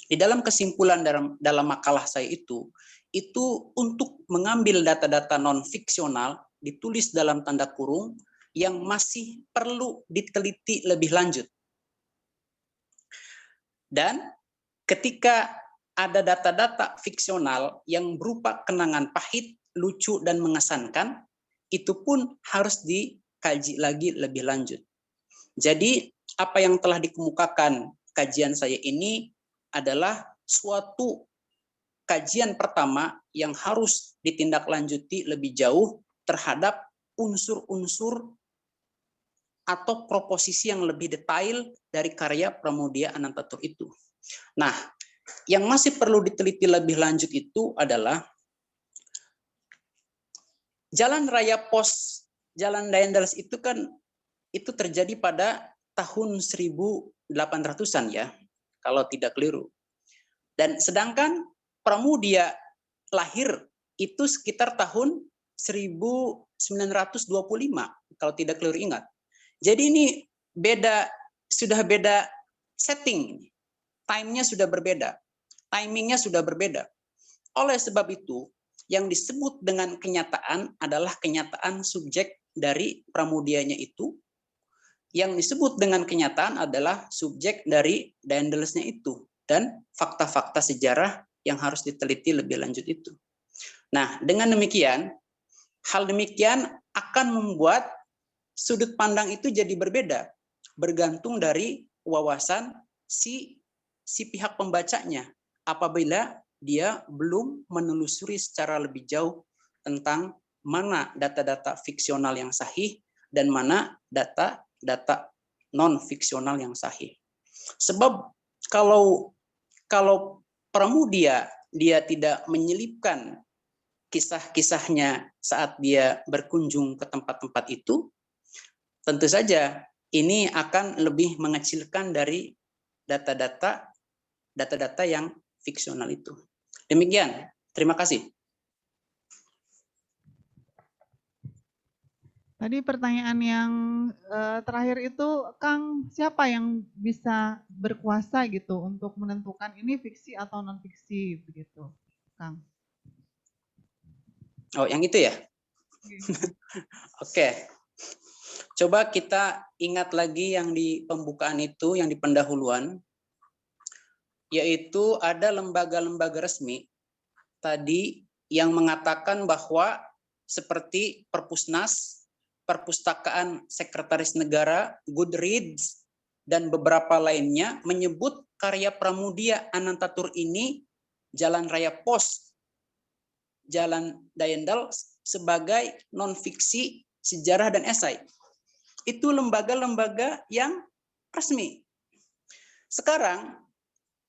di dalam kesimpulan dalam makalah saya itu untuk mengambil data-data non-fiksional ditulis dalam tanda kurung yang masih perlu diteliti lebih lanjut. Dan ketika ada data-data fiksional yang berupa kenangan pahit, lucu, dan mengesankan, itu pun harus dikaji lagi lebih lanjut. Jadi apa yang telah dikemukakan kajian saya ini adalah suatu kajian pertama yang harus ditindaklanjuti lebih jauh terhadap unsur-unsur atau proposisi yang lebih detail dari karya Pramoedya Anantatur itu. Nah, yang masih perlu diteliti lebih lanjut itu adalah Jalan Raya Pos, Jalan Daendels itu kan itu terjadi pada tahun 1800-an ya, kalau tidak keliru. Dan sedangkan Pramoedya lahir itu sekitar tahun 1925, kalau tidak keliru ingat. Jadi ini sudah beda setting, time-nya sudah berbeda, timingnya sudah berbeda. Oleh sebab itu, yang disebut dengan kenyataan adalah kenyataan subjek dari Pramoedyanya itu. Yang disebut dengan kenyataan adalah subjek dari Daendelsnya itu. Dan fakta-fakta sejarah yang harus diteliti lebih lanjut itu. Nah, dengan demikian, hal demikian akan membuat sudut pandang itu jadi berbeda, bergantung dari wawasan si pihak pembacanya. Apabila dia belum menelusuri secara lebih jauh tentang mana data-data fiksional yang sahih dan mana data-data non-fiksional yang sahih. Sebab kalau Pramoedya dia tidak menyelipkan kisah-kisahnya saat dia berkunjung ke tempat-tempat itu, tentu saja ini akan lebih mengecilkan dari data-data yang fiksional itu. Demikian, terima kasih. Tadi pertanyaan yang terakhir itu, Kang, siapa yang bisa berkuasa gitu untuk menentukan ini fiksi atau non fiksi begitu, Kang? Oh, yang itu ya? Oke. Coba kita ingat lagi yang di pembukaan itu, yang di pendahuluan, yaitu ada lembaga-lembaga resmi tadi yang mengatakan bahwa seperti Perpusnas, Perpustakaan Sekretaris Negara, Goodreads, dan beberapa lainnya menyebut karya Pramoedya Anantatur ini, Jalan Raya Pos, Jalan Daendels, sebagai non-fiksi, sejarah, dan esai. Itu lembaga-lembaga yang resmi. Sekarang,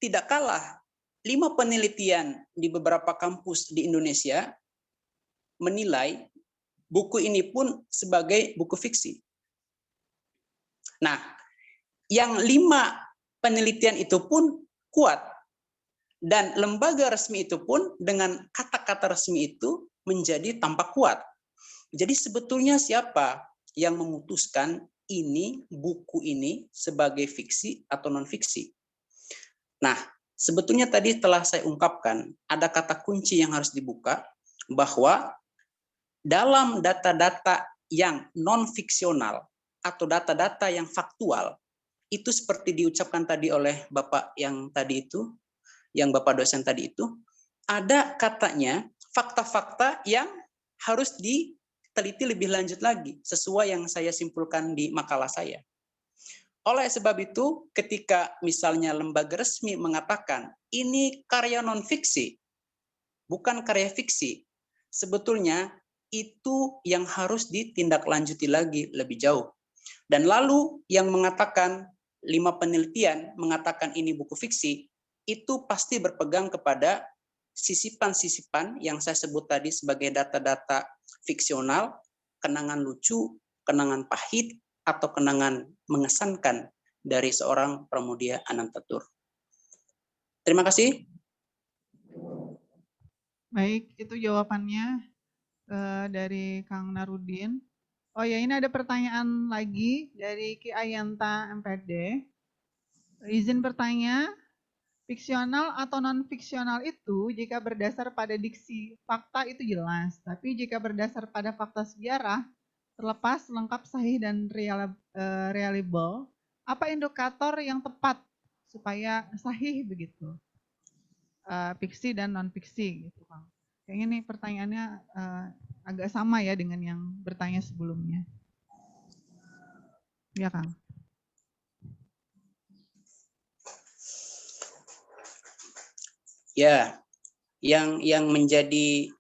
tidak kalah, 5 penelitian di beberapa kampus di Indonesia menilai buku ini pun sebagai buku fiksi. Nah, yang 5 penelitian itu pun kuat. Dan lembaga resmi itu pun dengan kata-kata resmi itu menjadi tampak kuat. Jadi sebetulnya siapa yang memutuskan ini, buku ini sebagai fiksi atau non-fiksi? Nah, sebetulnya tadi telah saya ungkapkan, ada kata kunci yang harus dibuka, bahwa dalam data-data yang non-fiksional atau data-data yang faktual, itu seperti diucapkan tadi oleh Bapak yang tadi itu, yang Bapak dosen tadi itu, ada katanya fakta-fakta yang harus diteliti lebih lanjut lagi, sesuai yang saya simpulkan di makalah saya. Oleh sebab itu, ketika misalnya lembaga resmi mengatakan ini karya non-fiksi, bukan karya fiksi, sebetulnya itu yang harus ditindaklanjuti lagi lebih jauh. Dan lalu yang mengatakan 5 penelitian mengatakan ini buku fiksi, itu pasti berpegang kepada sisipan-sisipan yang saya sebut tadi sebagai data-data fiksional, kenangan lucu, kenangan pahit, atau kenangan mengesankan dari seorang Pramudia Anantatur. Terima kasih. Baik, itu jawabannya dari Kang Narudin. Oh ya, ini ada pertanyaan lagi dari Ki Ayanta MPD. Izin bertanya, fiksional atau non-fiksional itu jika berdasar pada diksi fakta itu jelas, tapi jika berdasar pada fakta sejarah, terlepas, lengkap, sahih, dan reliable, apa indikator yang tepat supaya sahih begitu? Fiksi dan non-fiksi gitu, Kang. Kayaknya nih pertanyaannya agak sama ya dengan yang bertanya sebelumnya. Ya, Kang. Ya, yang menjadi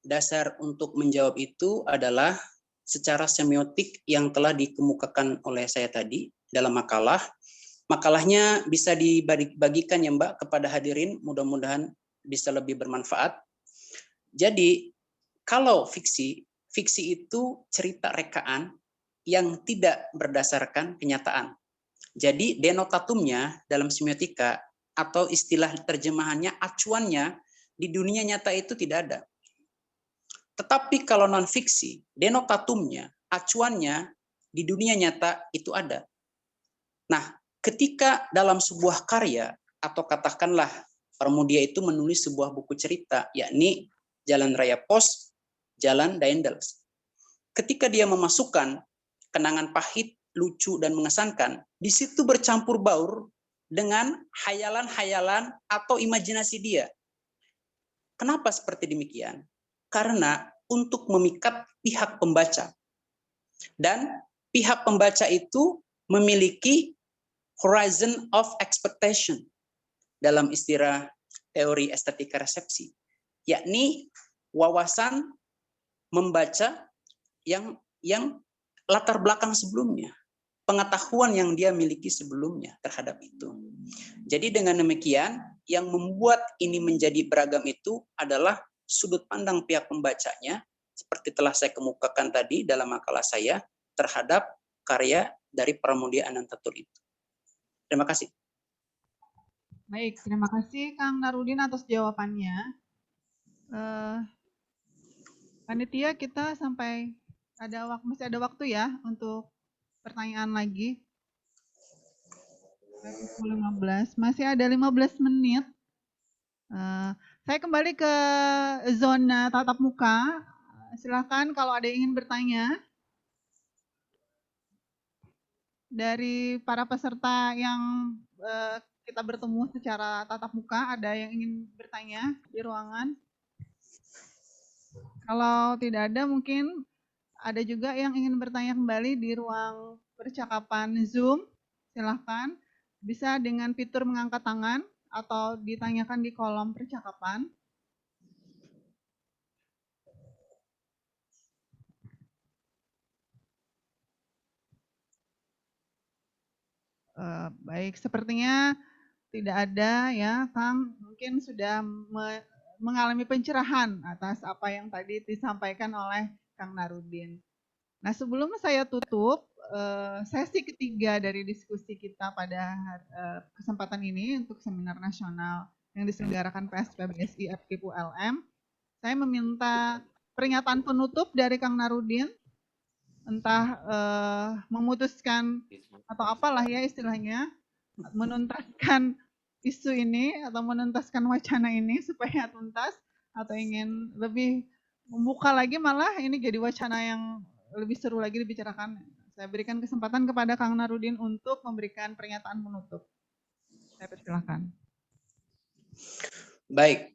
dasar untuk menjawab itu adalah secara semiotik yang telah dikemukakan oleh saya tadi dalam makalah. Makalahnya bisa dibagikan ya Mbak kepada hadirin, mudah-mudahan bisa lebih bermanfaat. Jadi, kalau fiksi itu cerita rekaan yang tidak berdasarkan kenyataan. Jadi, denotatumnya dalam semiotika atau istilah terjemahannya, acuannya di dunia nyata itu tidak ada. Tetapi kalau non-fiksi, denotatumnya, acuannya di dunia nyata itu ada. Nah, ketika dalam sebuah karya, atau katakanlah Pramudia itu menulis sebuah buku cerita, yakni Jalan Raya Pos, Jalan Daendels. Ketika dia memasukkan kenangan pahit, lucu, dan mengesankan, di situ bercampur baur dengan hayalan-hayalan atau imajinasi dia. Kenapa seperti demikian? Karena untuk memikat pihak pembaca. Dan pihak pembaca itu memiliki horizon of expectation dalam istilah teori estetika resepsi, yakni wawasan membaca yang latar belakang sebelumnya, pengetahuan yang dia miliki sebelumnya terhadap itu. Jadi dengan demikian, yang membuat ini menjadi beragam itu adalah sudut pandang pihak pembacanya, seperti telah saya kemukakan tadi dalam makalah saya, terhadap karya dari Pramudia Anantatur itu. Terima kasih. Baik, terima kasih Kang Narudin atas jawabannya. Panitia, kita sampai masih ada waktu ya untuk pertanyaan lagi. 15, masih ada 15 menit. Saya kembali ke zona tatap muka. Silakan kalau ada yang ingin bertanya. Dari para peserta yang kita bertemu secara tatap muka, ada yang ingin bertanya di ruangan? Kalau tidak ada, mungkin ada juga yang ingin bertanya kembali di ruang percakapan Zoom. Silakan, bisa dengan fitur mengangkat tangan atau ditanyakan di kolom percakapan. Baik, sepertinya tidak ada ya, Kang. Mungkin sudah mengalami pencerahan atas apa yang tadi disampaikan oleh Kang Narudin. Nah, sebelum saya tutup sesi ketiga dari diskusi kita pada kesempatan ini untuk seminar nasional yang diselenggarakan PSPBSI FKIP ULM, saya meminta pernyataan penutup dari Kang Narudin, entah memutuskan atau apalah ya istilahnya, menuntaskan isu ini atau menuntaskan wacana ini supaya tuntas, atau ingin lebih membuka lagi malah ini jadi wacana yang lebih seru lagi dibicarakan. Saya berikan kesempatan kepada Kang Narudin untuk memberikan pernyataan penutup. Saya persilahkan. Baik,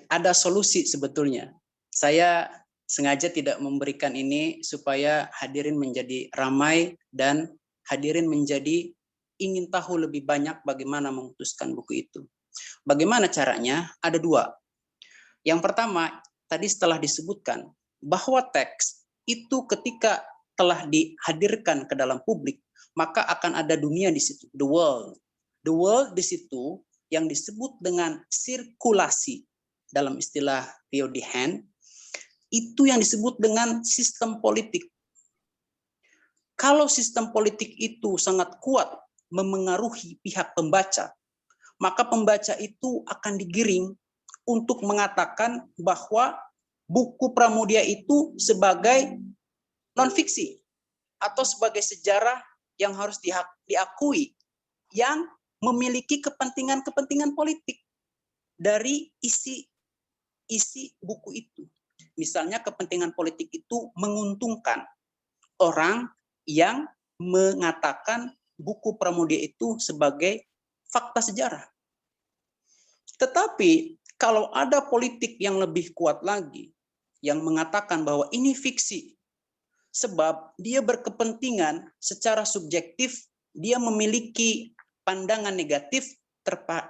ada solusi sebetulnya. Saya sengaja tidak memberikan ini supaya hadirin menjadi ramai dan hadirin menjadi ingin tahu lebih banyak bagaimana memutuskan buku itu. Bagaimana caranya? Ada dua. Yang pertama, tadi setelah disebutkan bahwa teks itu ketika telah dihadirkan ke dalam publik, maka akan ada dunia di situ, the world. The world di situ yang disebut dengan sirkulasi dalam istilah Theo Dehaan, itu yang disebut dengan sistem politik. Kalau sistem politik itu sangat kuat memengaruhi pihak pembaca, maka pembaca itu akan digiring untuk mengatakan bahwa buku Pramudia itu sebagai non-fiksi atau sebagai sejarah yang harus diakui, yang memiliki kepentingan-kepentingan politik dari isi buku itu. Misalnya kepentingan politik itu menguntungkan orang yang mengatakan buku Pramudia itu sebagai fakta sejarah. Tetapi kalau ada politik yang lebih kuat lagi, yang mengatakan bahwa ini fiksi, sebab dia berkepentingan secara subjektif, dia memiliki pandangan negatif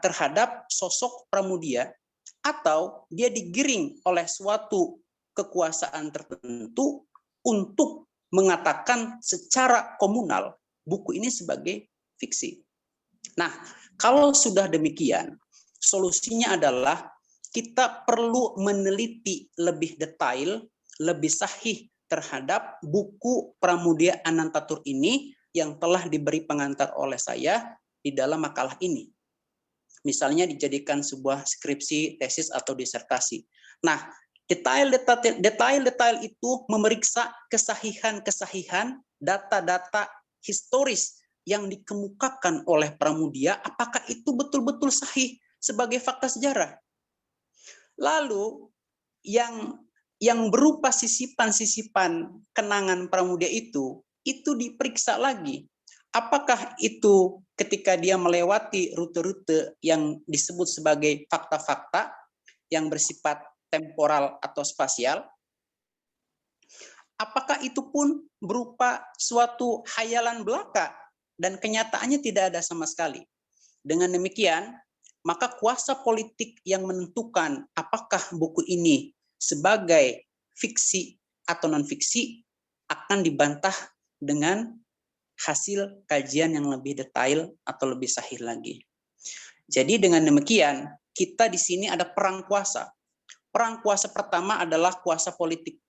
terhadap sosok Pramudia, atau dia digiring oleh suatu kekuasaan tertentu untuk mengatakan secara komunal buku ini sebagai fiksi. Nah, kalau sudah demikian, solusinya adalah kita perlu meneliti lebih detail, lebih sahih terhadap buku Pramudia Anantatur ini yang telah diberi pengantar oleh saya di dalam makalah ini. Misalnya dijadikan sebuah skripsi, tesis, atau disertasi. Nah, detail-detail itu memeriksa kesahihan data-data historis yang dikemukakan oleh Pramudia, apakah itu betul-betul sahih sebagai fakta sejarah. Lalu yang berupa sisipan-sisipan kenangan Pramudia itu diperiksa lagi. Apakah itu ketika dia melewati rute-rute yang disebut sebagai fakta-fakta yang bersifat temporal atau spasial, apakah itu pun berupa suatu khayalan belaka dan kenyataannya tidak ada sama sekali. Dengan demikian, maka kuasa politik yang menentukan apakah buku ini sebagai fiksi atau non-fiksi akan dibantah dengan hasil kajian yang lebih detail atau lebih sahih lagi. Jadi dengan demikian, kita di sini ada perang kuasa. Perang kuasa pertama adalah kuasa politik.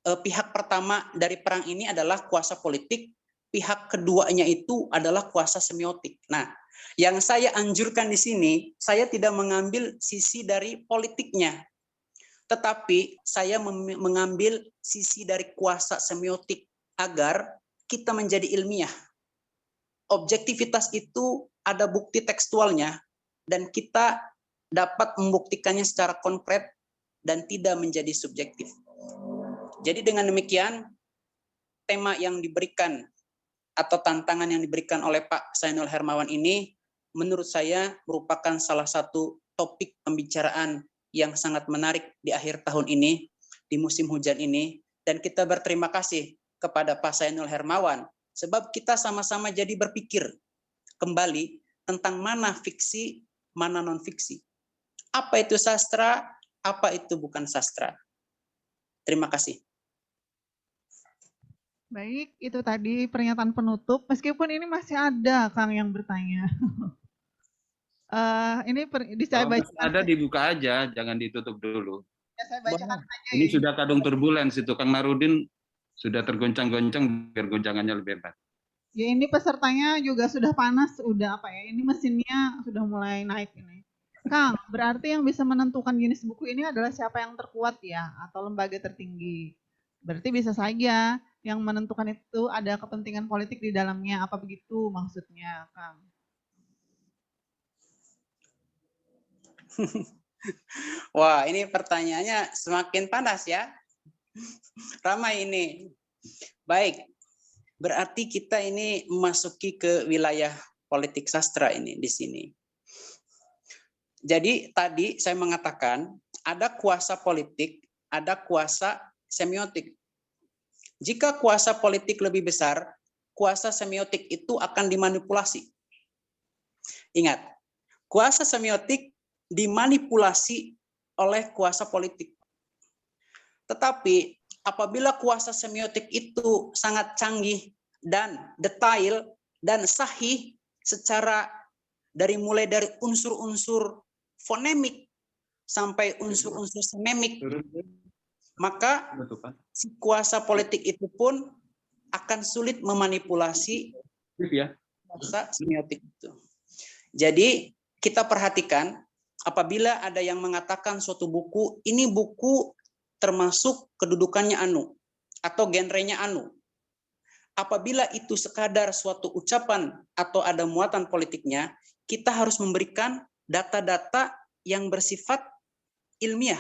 Pihak pertama dari perang ini adalah kuasa politik, pihak keduanya itu adalah kuasa semiotik. Nah, yang saya anjurkan di sini, saya tidak mengambil sisi dari politiknya, tetapi saya mengambil sisi dari kuasa semiotik agar kita menjadi ilmiah. Objektivitas itu ada bukti tekstualnya dan kita dapat membuktikannya secara konkret dan tidak menjadi subjektif. Jadi dengan demikian, tema yang diberikan atau tantangan yang diberikan oleh Pak Zainul Hermawan ini menurut saya merupakan salah satu topik pembicaraan yang sangat menarik di akhir tahun ini, di musim hujan ini, dan kita berterima kasih kepada Pak Zainul Hermawan sebab kita sama-sama jadi berpikir kembali tentang mana fiksi, mana non-fiksi. Apa itu sastra, apa itu bukan sastra. Terima kasih. Baik, itu tadi pernyataan penutup. Meskipun ini masih ada Kang yang bertanya. Ini saya bacakan. Ada dibuka aja, jangan ditutup dulu. Ya, saya bacakan saja. Ini sudah kadung turbulens itu, Kang Narudin sudah tergoncang-goncang biar goncangannya lebih hebat. Ya ini pesertanya juga sudah panas, udah apa ya? Ini mesinnya sudah mulai naik ini. Kang, berarti yang bisa menentukan jenis buku ini adalah siapa yang terkuat ya, atau lembaga tertinggi. Berarti bisa saja yang menentukan itu ada kepentingan politik di dalamnya, apa begitu maksudnya, Kang? Wah, ini pertanyaannya semakin panas ya. Ramai ini. Baik, berarti kita ini memasuki ke wilayah politik sastra ini di sini. Jadi tadi saya mengatakan ada kuasa politik ada kuasa semiotik. Jika kuasa politik lebih besar, kuasa semiotik itu akan dimanipulasi. Ingat, kuasa semiotik dimanipulasi oleh kuasa politik. Tetapi apabila kuasa semiotik itu sangat canggih dan detail dan sahih secara mulai dari unsur-unsur fonemik sampai unsur-unsur sememik, maka si kuasa politik itu pun akan sulit memanipulasi kuasa semiotik itu. Jadi kita perhatikan apabila ada yang mengatakan suatu buku, ini buku termasuk kedudukannya anu atau genrenya anu. Apabila itu sekadar suatu ucapan atau ada muatan politiknya, kita harus memberikan data-data yang bersifat ilmiah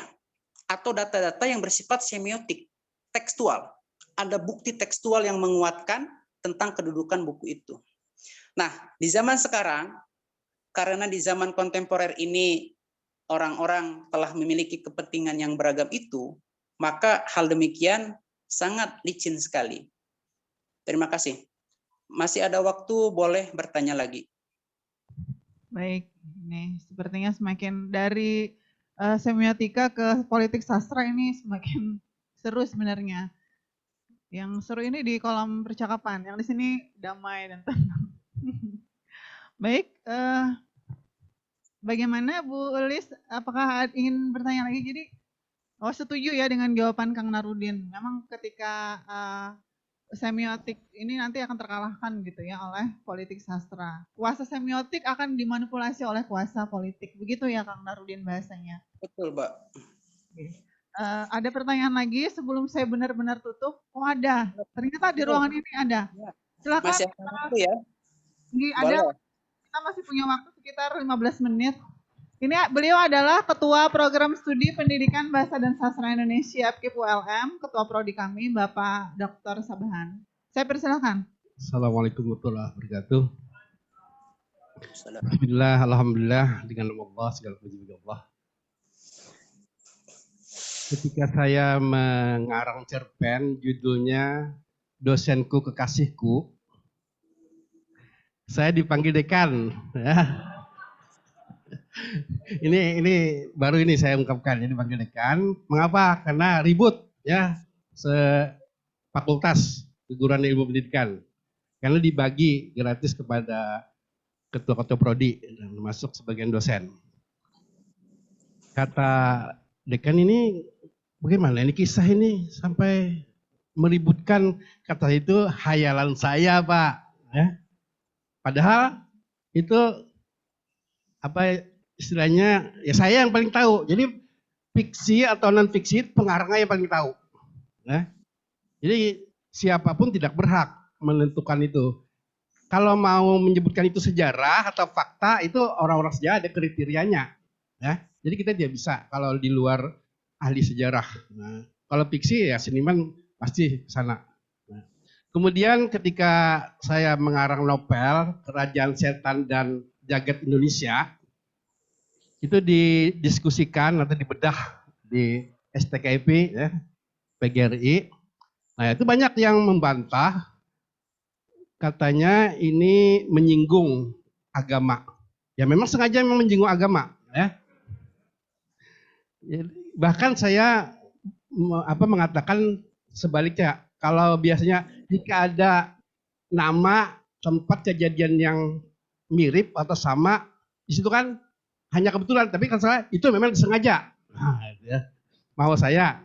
atau data-data yang bersifat semiotik, tekstual. Ada bukti tekstual yang menguatkan tentang kedudukan buku itu. Nah, di zaman sekarang, karena di zaman kontemporer ini orang-orang telah memiliki kepentingan yang beragam itu, maka hal demikian sangat licin sekali. Terima kasih. Masih ada waktu, boleh bertanya lagi. Baik, ini sepertinya semakin dari semiotika ke politik sastra ini semakin seru sebenarnya. Yang seru ini di kolom percakapan, yang di sini damai dan tenang. Baik, bagaimana Bu Elis? Apakah ingin bertanya lagi? Jadi, setuju ya dengan jawaban Kang Narudin. Memang ketika semiotik ini nanti akan terkalahkan gitu ya oleh politik sastra. Kuasa semiotik akan dimanipulasi oleh kuasa politik. Begitu ya Kang Narudin bahasanya. Betul, Mbak. Ada pertanyaan lagi sebelum saya benar-benar tutup? Oh ada, ternyata di ruangan ini ada. Silakan. Masih ada waktu ya? Ada. Kita masih punya waktu sekitar 15 menit. Ini beliau adalah Ketua Program Studi Pendidikan Bahasa dan Sastra Indonesia FKIP ULM, Ketua Prodi kami, Bapak Dr. Sabahan. Saya persilakan. Assalamualaikum warahmatullahi wabarakatuh. Bismillah, alhamdulillah, dengan nama Allah, segala puji bagi Allah. Ketika saya mengarang cerpen, judulnya Dosenku Kekasihku, saya dipanggil dekan. Ya. Ini baru ini saya ungkapkan, jadi panggil dekan. Mengapa? Karena ribut ya fakultas keguruan ilmu pendidikan. Karena dibagi gratis kepada ketua-ketua prodi dan masuk sebagian dosen. Kata dekan ini bagaimana? Ini kisah ini sampai meributkan, kata itu hayalan saya, Pak. Ya. Padahal itu apa istilahnya, ya saya yang paling tahu. Jadi fiksi atau non fiksi pengarangnya yang paling tahu. Nah, jadi siapapun tidak berhak menentukan itu. Kalau mau menyebutkan itu sejarah atau fakta, itu orang-orang sejarah ada kriterianya. Ya, jadi kita tidak bisa kalau di luar ahli sejarah. Nah, kalau fiksi ya seniman pasti ke sana. Nah, kemudian ketika saya mengarang novel Kerajaan Setan dan Jagat Indonesia, itu didiskusikan atau dibedah di STKIP, ya, PGRI. Nah itu banyak yang membantah, katanya ini menyinggung agama. Ya memang sengaja memang menyinggung agama. Ya. Bahkan saya mengatakan sebaliknya, kalau biasanya jika ada nama tempat kejadian yang mirip atau sama, di situ kan hanya kebetulan, tapi kan salah itu memang disengaja. Nah, ya. Mau saya.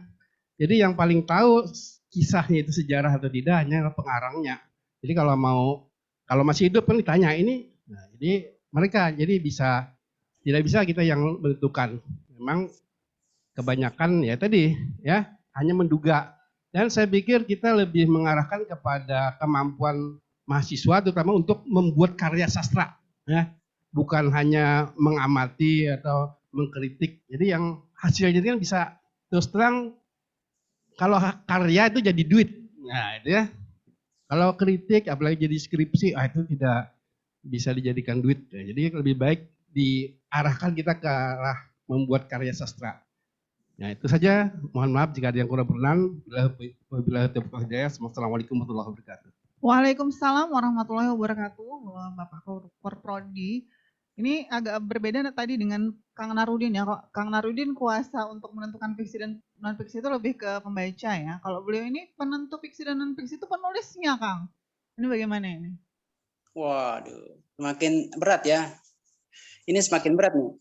Jadi yang paling tahu kisahnya itu sejarah atau tidak hanya pengarangnya. Jadi kalau masih hidup kan ditanya ini, nah, jadi mereka jadi tidak bisa kita yang menentukan. Memang kebanyakan ya tadi ya hanya menduga. Dan saya pikir kita lebih mengarahkan kepada kemampuan mahasiswa terutama untuk membuat karya sastra. Ya. Bukan hanya mengamati atau mengkritik. Jadi yang hasilnya kan bisa terus terang, kalau karya itu jadi duit. Nah itu ya. Kalau kritik apalagi jadi skripsi, itu tidak bisa dijadikan duit. Ya, jadi lebih baik diarahkan kita ke arah membuat karya sastra. Ya itu saja. Mohon maaf jika ada yang kurang berkenan. Wabillahi taufiq wal hidayah. Wassalamualaikum warahmatullahi wabarakatuh. Waalaikumsalam warahmatullahi wabarakatuh, Bapak Korprodi. Ini agak berbeda tadi dengan Kang Narudin ya. Kang Narudin kuasa untuk menentukan fiksi dan non-fiksi itu lebih ke pembaca ya. Kalau beliau ini penentu fiksi dan non-fiksi itu penulisnya, Kang. Ini bagaimana ini? Waduh, semakin berat ya. Ini semakin berat nih.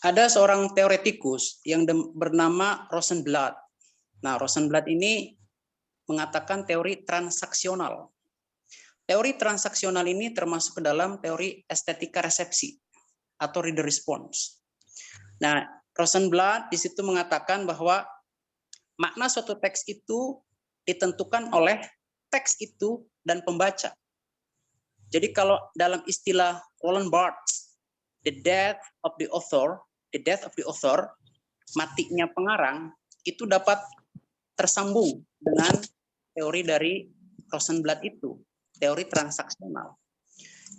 Ada seorang teoretikus yang bernama Rosenblatt. Nah, Rosenblatt ini mengatakan teori transaksional. Teori transaksional ini termasuk ke dalam teori estetika resepsi atau reader response. Nah, Rosenblatt di situ mengatakan bahwa makna suatu teks itu ditentukan oleh teks itu dan pembaca. Jadi kalau dalam istilah Roland Barthes, the death of the author, matinya pengarang, itu dapat tersambung dengan teori dari Rosenblatt itu, teori transaksional.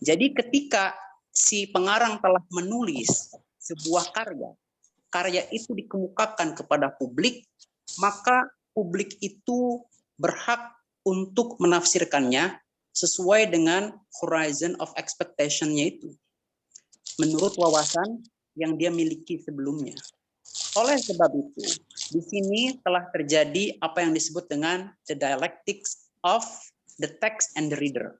Jadi ketika si pengarang telah menulis sebuah karya itu dikemukakan kepada publik, maka publik itu berhak untuk menafsirkannya sesuai dengan horizon of expectation-nya itu, menurut wawasan yang dia miliki sebelumnya. Oleh sebab itu, di sini telah terjadi apa yang disebut dengan the dialectics of the text and the reader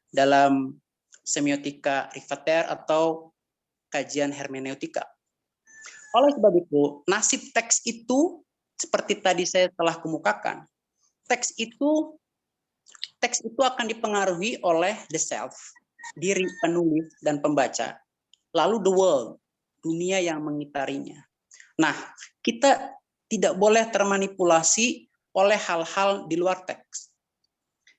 dalam semiotika Rivater atau kajian hermeneutika. Oleh sebab itu, nasib teks itu seperti tadi saya telah kemukakan. Teks itu akan dipengaruhi oleh the self, diri penulis dan pembaca, lalu the world, dunia yang mengitarinya. Nah, kita tidak boleh termanipulasi oleh hal-hal di luar teks.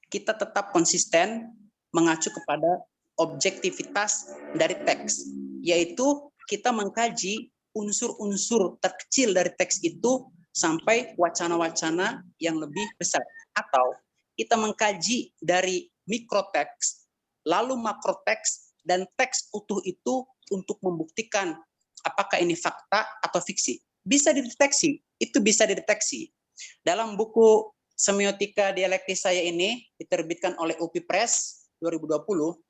Kita tetap konsisten mengacu kepada objektivitas dari teks, yaitu kita mengkaji unsur-unsur terkecil dari teks itu sampai wacana-wacana yang lebih besar. Atau kita mengkaji dari mikroteks, lalu makroteks, dan teks utuh itu untuk membuktikan apakah ini fakta atau fiksi. Bisa dideteksi, itu bisa dideteksi. Dalam buku Semiotika Dialektis saya ini, diterbitkan oleh UPI Press 2020,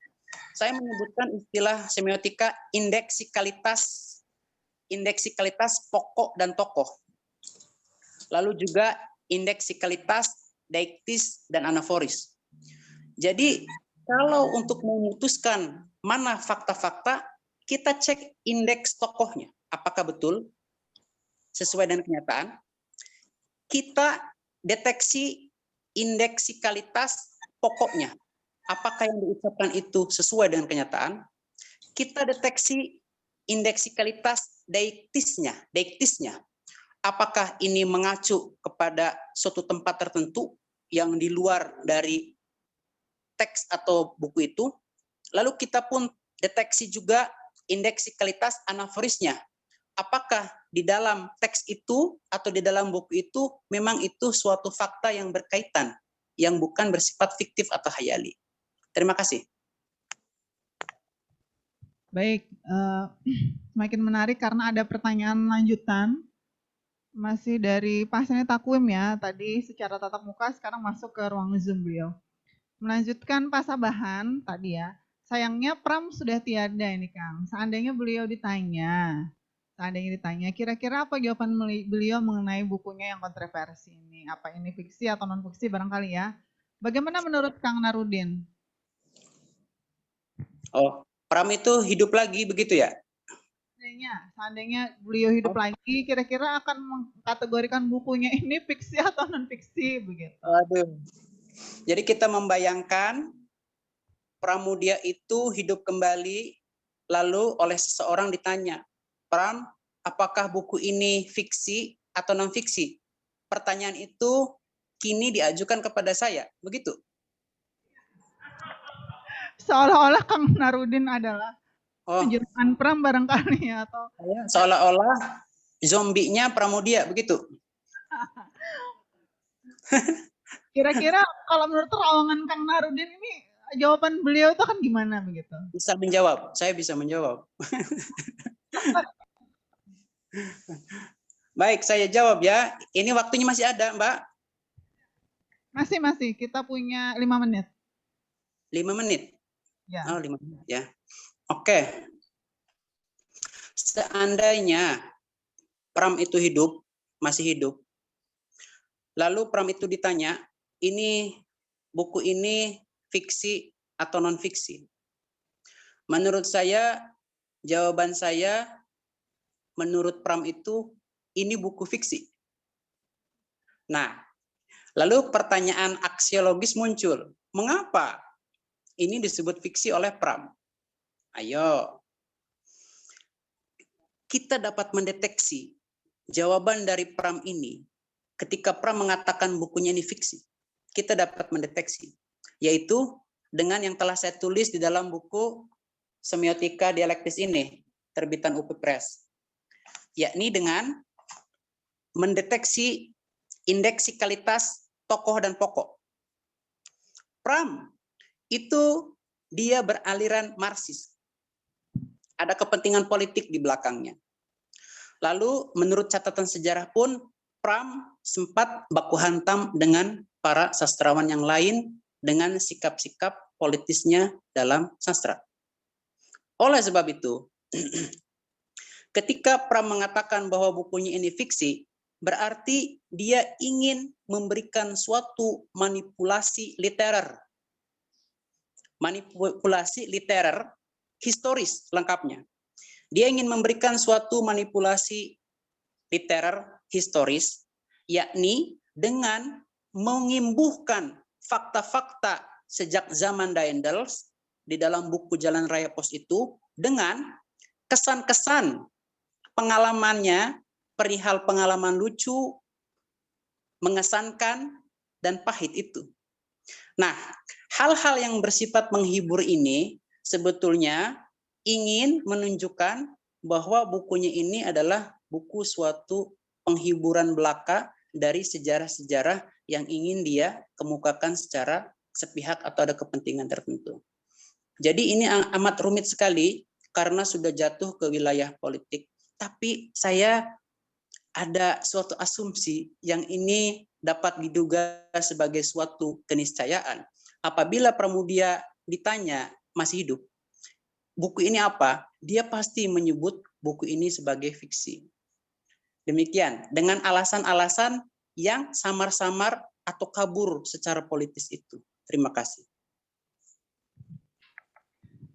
saya menyebutkan istilah semiotika indeksikalitas pokok dan tokoh. Lalu juga indeksikalitas deiktis dan anaforis. Jadi, kalau untuk memutuskan mana fakta-fakta, kita cek indeks tokohnya. Apakah betul sesuai dengan kenyataan? Kita deteksi indeksikalitas pokoknya. Apakah yang diucapkan itu sesuai dengan kenyataan? Kita deteksi indeksikalitas deiktisnya. Apakah ini mengacu kepada suatu tempat tertentu yang di luar dari teks atau buku itu? Lalu kita pun deteksi juga indeksikalitas anaforisnya. Apakah di dalam teks itu atau di dalam buku itu memang itu suatu fakta yang berkaitan, yang bukan bersifat fiktif atau hayali. Terima kasih. Baik, semakin menarik karena ada pertanyaan lanjutan. Masih dari Pak Seni Takwim ya, tadi secara tatap muka, sekarang masuk ke ruang Zoom beliau. Melanjutkan Pak Sabahan tadi ya, sayangnya Pram sudah tiada ini Kang. Seandainya ditanya, kira-kira apa jawaban beliau mengenai bukunya yang kontroversi ini? Apa ini fiksi atau non-fiksi barangkali ya? Bagaimana menurut Kang Narudin? Oh, Pram itu hidup lagi begitu ya? Seandainya beliau hidup lagi, kira-kira akan mengkategorikan bukunya ini fiksi atau non-fiksi begitu? Waduh. Jadi kita membayangkan Pramudia itu hidup kembali, lalu oleh seseorang ditanya, Pram, apakah buku ini fiksi atau non-fiksi? Pertanyaan itu kini diajukan kepada saya, begitu? Seolah-olah Kang Narudin adalah penjelasan Pram barangkali atau seolah-olah zombinya Pramudia, begitu? Kira-kira kalau menurut terowongan Kang Narudin ini jawaban beliau itu kan gimana begitu? Bisa menjawab, saya bisa menjawab. Baik, saya jawab ya. Ini waktunya masih ada, Mbak. Masih. Kita punya 5 menit. 5 menit. Ya. Oh, 5 menit ya. Oke. Seandainya Pram itu hidup, masih hidup, lalu Pram itu ditanya, buku ini fiksi atau non fiksi? Menurut saya, jawaban saya, menurut Pram itu, ini buku fiksi. Nah, lalu pertanyaan aksiologis muncul. Mengapa ini disebut fiksi oleh Pram? Ayo. Kita dapat mendeteksi jawaban dari Pram ini ketika Pram mengatakan bukunya ini fiksi. Kita dapat mendeteksi, yaitu dengan yang telah saya tulis di dalam buku Semiotika Dialektis ini, terbitan UP Press, yakni dengan mendeteksi indeksikalitas tokoh dan pokok. Pram itu dia beraliran Marxis. Ada kepentingan politik di belakangnya. Lalu menurut catatan sejarah pun Pram sempat baku hantam dengan para sastrawan yang lain dengan sikap-sikap politisnya dalam sastra. Oleh sebab itu, ketika Pram mengatakan bahwa bukunya ini fiksi, berarti dia ingin memberikan suatu manipulasi literer. Manipulasi literer historis lengkapnya. Dia ingin memberikan suatu manipulasi literer historis, yakni dengan mengimbuhkan fakta-fakta sejak zaman Daendels di dalam buku Jalan Raya Pos itu dengan kesan-kesan pengalamannya, perihal pengalaman lucu, mengesankan, dan pahit itu. Nah, hal-hal yang bersifat menghibur ini sebetulnya ingin menunjukkan bahwa bukunya ini adalah buku suatu penghiburan belaka dari sejarah-sejarah yang ingin dia kemukakan secara sepihak atau ada kepentingan tertentu. Jadi ini amat rumit sekali karena sudah jatuh ke wilayah politik. Tapi saya ada suatu asumsi yang ini dapat diduga sebagai suatu keniscayaan. Apabila Pramudia ditanya masih hidup, buku ini apa? Dia pasti menyebut buku ini sebagai fiksi. Demikian, dengan alasan-alasan yang samar-samar atau kabur secara politis itu. Terima kasih.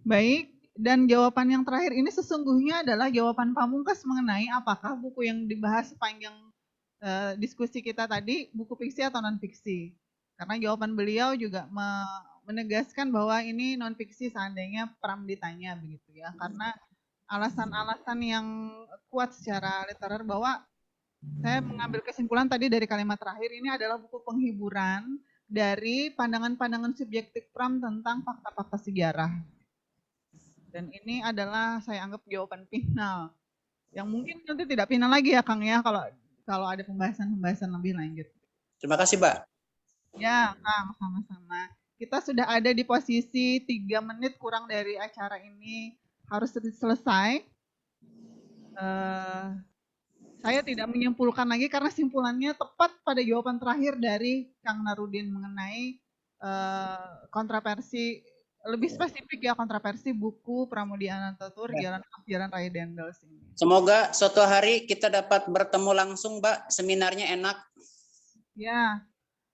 Baik, dan jawaban yang terakhir ini sesungguhnya adalah jawaban pamungkas mengenai apakah buku yang dibahas sepanjang diskusi kita tadi buku fiksi atau non fiksi. Karena jawaban beliau juga menegaskan bahwa ini non fiksi seandainya Pram ditanya begitu ya. Karena alasan-alasan yang kuat secara literer bahwa saya mengambil kesimpulan tadi dari kalimat terakhir ini adalah buku penghiburan dari pandangan-pandangan subjektif Pram tentang fakta-fakta sejarah. Dan ini adalah saya anggap jawaban final. Yang mungkin nanti tidak final lagi ya Kang ya kalau ada pembahasan lebih lanjut. Terima kasih, Mbak. Ya, Kang, sama-sama. Kita sudah ada di posisi 3 menit kurang dari acara ini harus selesai. Saya tidak menyimpulkan lagi karena simpulannya tepat pada jawaban terakhir dari Kang Narudin mengenai kontroversi, lebih spesifik ya kontroversi buku Pramudia Anantatur Jalan Raya Daendels ini. Semoga suatu hari kita dapat bertemu langsung, Mbak. Seminarnya enak. Ya.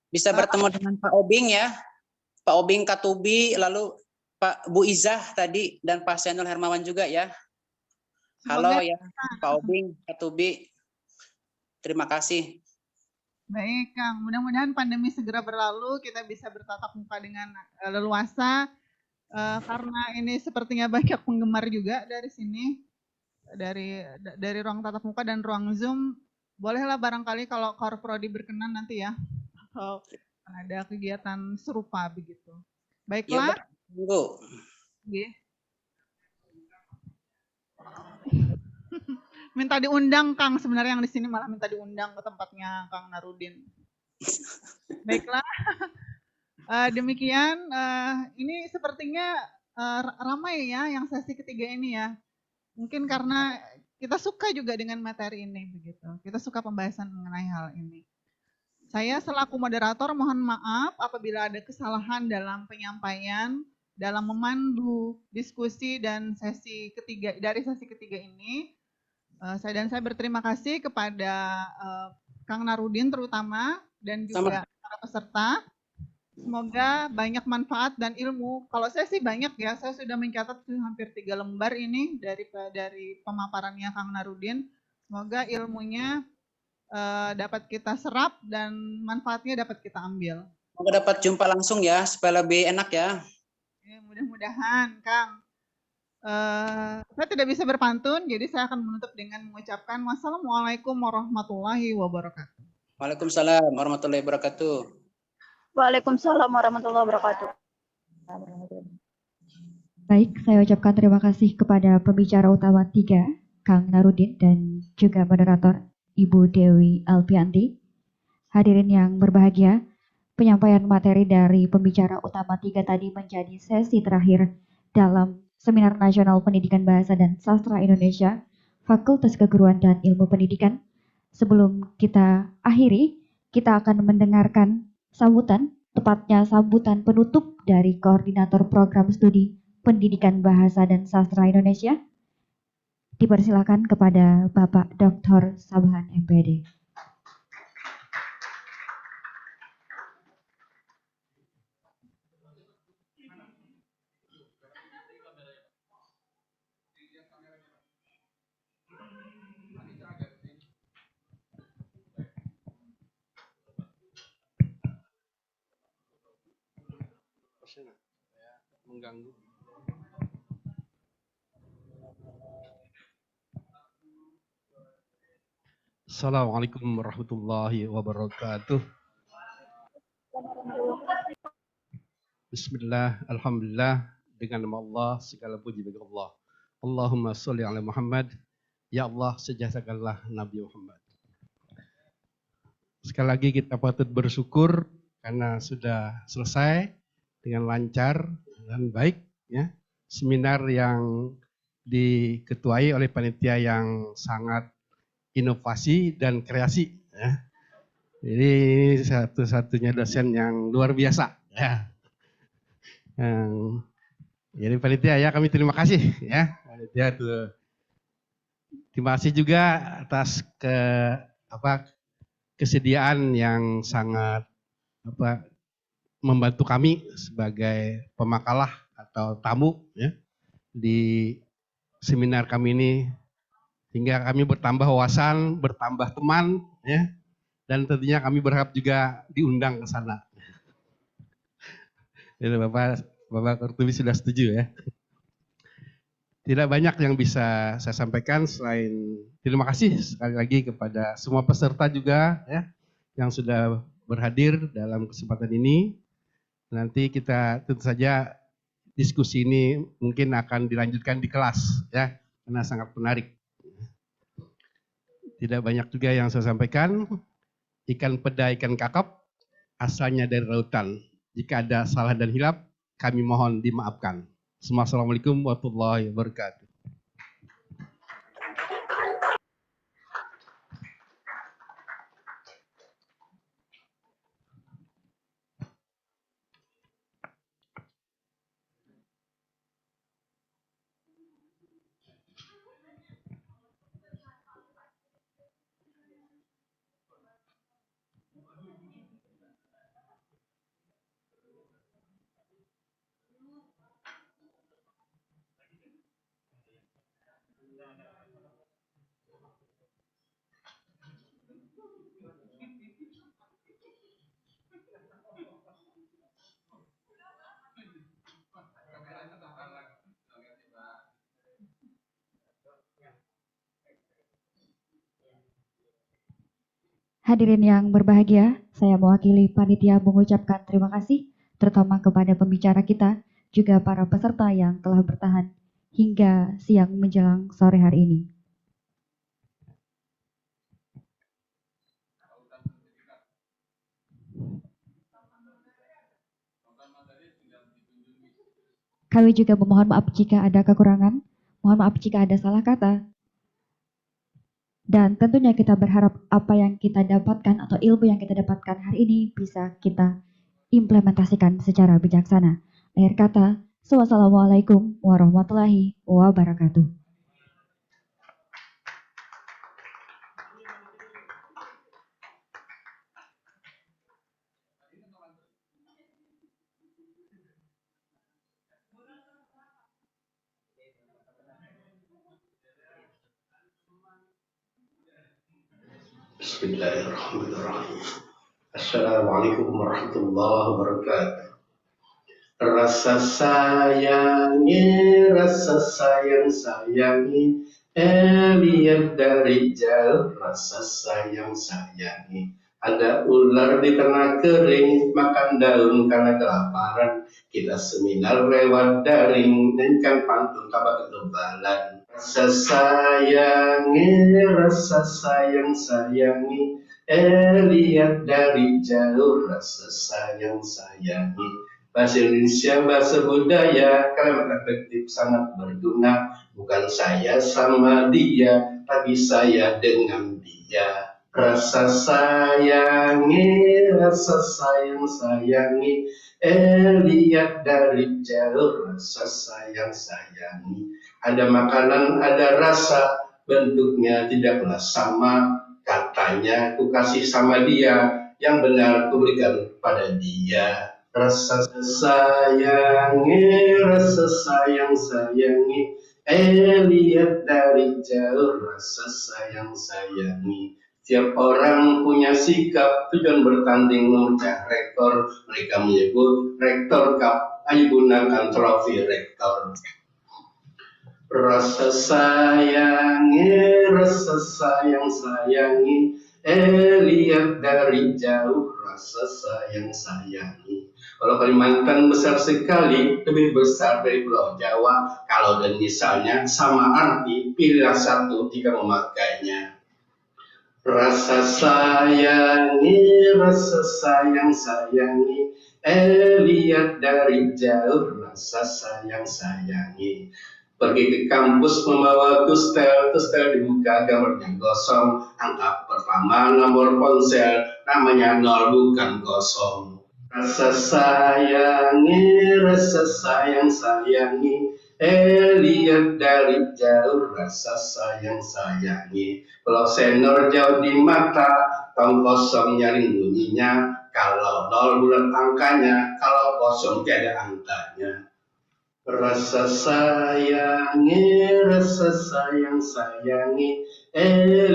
Bisa bertemu dengan Pak Obing ya. Pak Obing Katubi, lalu Pak Bu Izah tadi, dan Pak Senul Hermawan juga ya. Halo ya, Pak Obing Katubi. Terima kasih. Baik, Kang. Mudah-mudahan pandemi segera berlalu, kita bisa bertatap muka dengan leluasa. Karena ini sepertinya banyak penggemar juga dari sini, dari ruang tatap muka dan ruang Zoom. Bolehlah barangkali kalau Korprodi berkenan nanti ya, kalau ada kegiatan serupa begitu. Baiklah. Ya, tunggu. Minta diundang Kang, sebenarnya yang di sini malah minta diundang ke tempatnya Kang Narudin. Baiklah. Demikian, ini sepertinya ramai ya yang sesi ketiga ini ya. Mungkin karena kita suka juga dengan materi ini begitu. Kita suka pembahasan mengenai hal ini. Saya selaku moderator mohon maaf apabila ada kesalahan dalam penyampaian, dalam memandu diskusi dan sesi ketiga ini. Saya berterima kasih kepada Kang Narudin terutama dan juga para peserta. Semoga banyak manfaat dan ilmu. Kalau saya sih banyak ya, saya sudah mencatat hampir 3 lembar ini dari pemaparannya Kang Narudin. Semoga ilmunya dapat kita serap dan manfaatnya dapat kita ambil. Semoga dapat jumpa langsung ya, supaya lebih enak ya. Ya mudah-mudahan, Kang. Saya tidak bisa berpantun, jadi saya akan menutup dengan mengucapkan wassalamualaikum warahmatullahi wabarakatuh. Waalaikumsalam warahmatullahi wabarakatuh. Waalaikumsalam warahmatullahi wabarakatuh. Baik, saya ucapkan terima kasih kepada pembicara utama 3, Kang Narudin dan juga moderator Ibu Dewi Alpianti. Hadirin yang berbahagia, penyampaian materi dari pembicara utama 3 tadi menjadi sesi terakhir dalam Seminar Nasional Pendidikan Bahasa dan Sastra Indonesia, Fakultas Keguruan dan Ilmu Pendidikan. Sebelum kita akhiri, kita akan mendengarkan sambutan, tepatnya sambutan penutup dari Koordinator Program Studi Pendidikan Bahasa dan Sastra Indonesia. Dipersilakan kepada Bapak Dr. Sabhan MPD. Mengganggu. Assalamualaikum warahmatullahi wabarakatuh. Bismillah, alhamdulillah, dengan nama Allah segala puji bagi Allah. Allahumma sholli ala Muhammad. Ya Allah, sejahterakanlah Nabi Muhammad. Sekali lagi kita patut bersyukur karena sudah selesai dengan lancar dan baik ya. Seminar yang diketuai oleh panitia yang sangat inovasi dan kreasi ya. Jadi ini satu-satunya dosen yang luar biasa ya. Jadi panitia ya kami terima kasih ya. Panitia tuh. Terima kasih juga atas kesediaan yang sangat membantu kami sebagai pemakalah atau tamu ya di seminar kami ini, hingga kami bertambah wawasan, bertambah teman ya, dan tentunya kami berharap juga diundang ke sana. Jadi Bapak Kurtubi sudah setuju ya. Tidak banyak yang bisa saya sampaikan selain terima kasih sekali lagi kepada semua peserta juga ya yang sudah berhadir dalam kesempatan ini. Nanti kita tentu saja diskusi ini mungkin akan dilanjutkan di kelas ya karena sangat menarik. Tidak banyak juga yang saya sampaikan. Ikan peda, ikan kakap asalnya dari lautan. Jika ada salah dan hilap, kami mohon dimaafkan. Assalamualaikum warahmatullahi wabarakatuh. Hadirin yang berbahagia, saya mewakili panitia mengucapkan terima kasih terutama kepada pembicara kita, juga para peserta yang telah bertahan hingga siang menjelang sore hari ini. Kami juga memohon maaf jika ada kekurangan, mohon maaf jika ada salah kata. Dan tentunya kita berharap apa yang kita dapatkan atau ilmu yang kita dapatkan hari ini bisa kita implementasikan secara bijaksana. Akhir kata, wassalamualaikum warahmatullahi wabarakatuh. Bismillahirrahmanirrahim. Assalamualaikum warahmatullahi wabarakatuh. Rasa sayangi, rasa sayang-sayangi, lihat dari jauh, rasa sayang-sayangi. Ada ular di tanah kering, makan daun karena kelaparan. Kita seminar lewat daring, nyanyikan pantun kabar ketebalan. Rasa sayangi, rasa sayang-sayangi, lihat dari jauh, rasa sayang-sayangi. Bahasa Indonesia, bahasa budaya, kalimat efektif sangat berguna. Bukan saya sama dia, tapi saya dengan dia. Rasa sayangi, rasa sayang-sayangi, lihat dari jauh, rasa sayang-sayangi. Ada makanan, ada rasa, bentuknya tidaklah sama. Katanya, ku kasih sama dia, yang benar ku berikan pada dia. Rasa sayangi, rasa sayang-sayangi, lihat dari jauh, rasa sayang-sayangi. Tiap orang punya sikap, tujuan bertanding memecah rekor. Mereka menyebut rektor cup, ayo gunakan trofi rektor. Rasa sayangi, rasa sayang-sayangi, lihat dari jauh, rasa sayang-sayangi. Kalau Kalimantan besar sekali, lebih besar dari Pulau Jawa. Kalau dan misalnya sama arti, pilihlah satu jika memakainya. Rasa sayangi, rasa sayang-sayangi, lihat dari jauh, rasa sayang-sayangi. Pergi ke kampus membawa tustel dibuka gambarnya gosong. Angka pertama nomor ponsel, namanya 0 bukan kosong. Rasa sayangi, rasa sayang-sayangi, lihat dari jauh, rasa sayang-sayangi. Kalau senior jauh di mata, tong kosong nyaring bunyinya. Kalau 0 bulan angkanya, kalau kosong tiada angkanya. Rasa sayangi, rasa sayang-sayangi,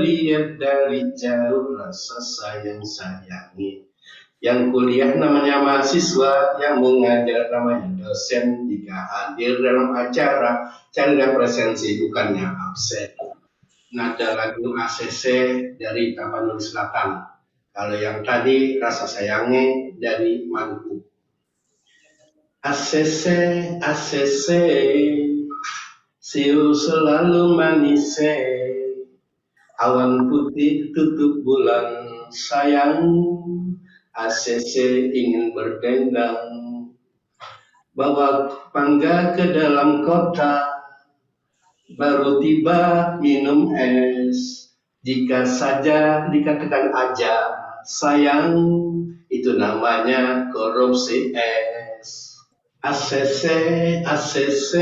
lihat dari jauh, rasa sayang-sayangi. Yang kuliah namanya mahasiswa, yang mengajar namanya dosen. Jika hadir dalam acara, canda presensi bukannya absen. Nada lagu ACC dari Tapanuli Selatan. Kalau yang tadi rasa sayangi dari Maluku. ACC, ACC, siu selalu manis, awan putih tutup bulan sayang. ACC ingin berdendang, bawa pangga ke dalam kota, baru tiba minum es. Jika saja dikatakan aja sayang, itu namanya korupsi es. ACC, ACC,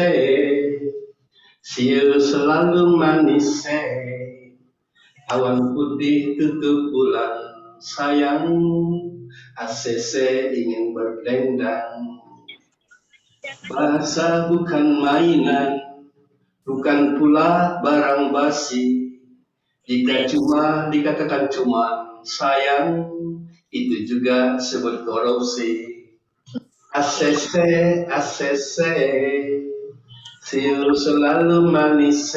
siu selalu manis, awan putih tutup bulan sayang. ACC ingin berdendang. Bahasa bukan mainan, bukan pula barang basi. Jika cuma dikatakan cuma sayang, itu juga sebut korupsi. ACC, ACC, siu selalu manis,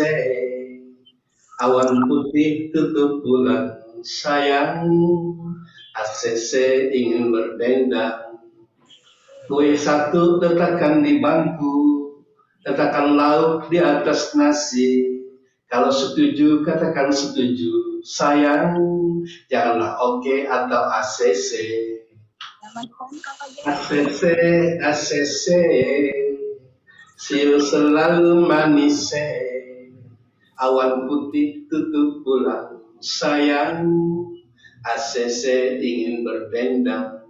awan putih tutup bulan sayang. ACC ingin berdendang. Kue satu letakkan di bangku, letakkan lauk di atas nasi. Kalau setuju katakan setuju, sayang, janganlah oke atau ACC. ACC, ACC, siu selalu manis, awan putih tutup bulan sayang, ACC ingin berdendam.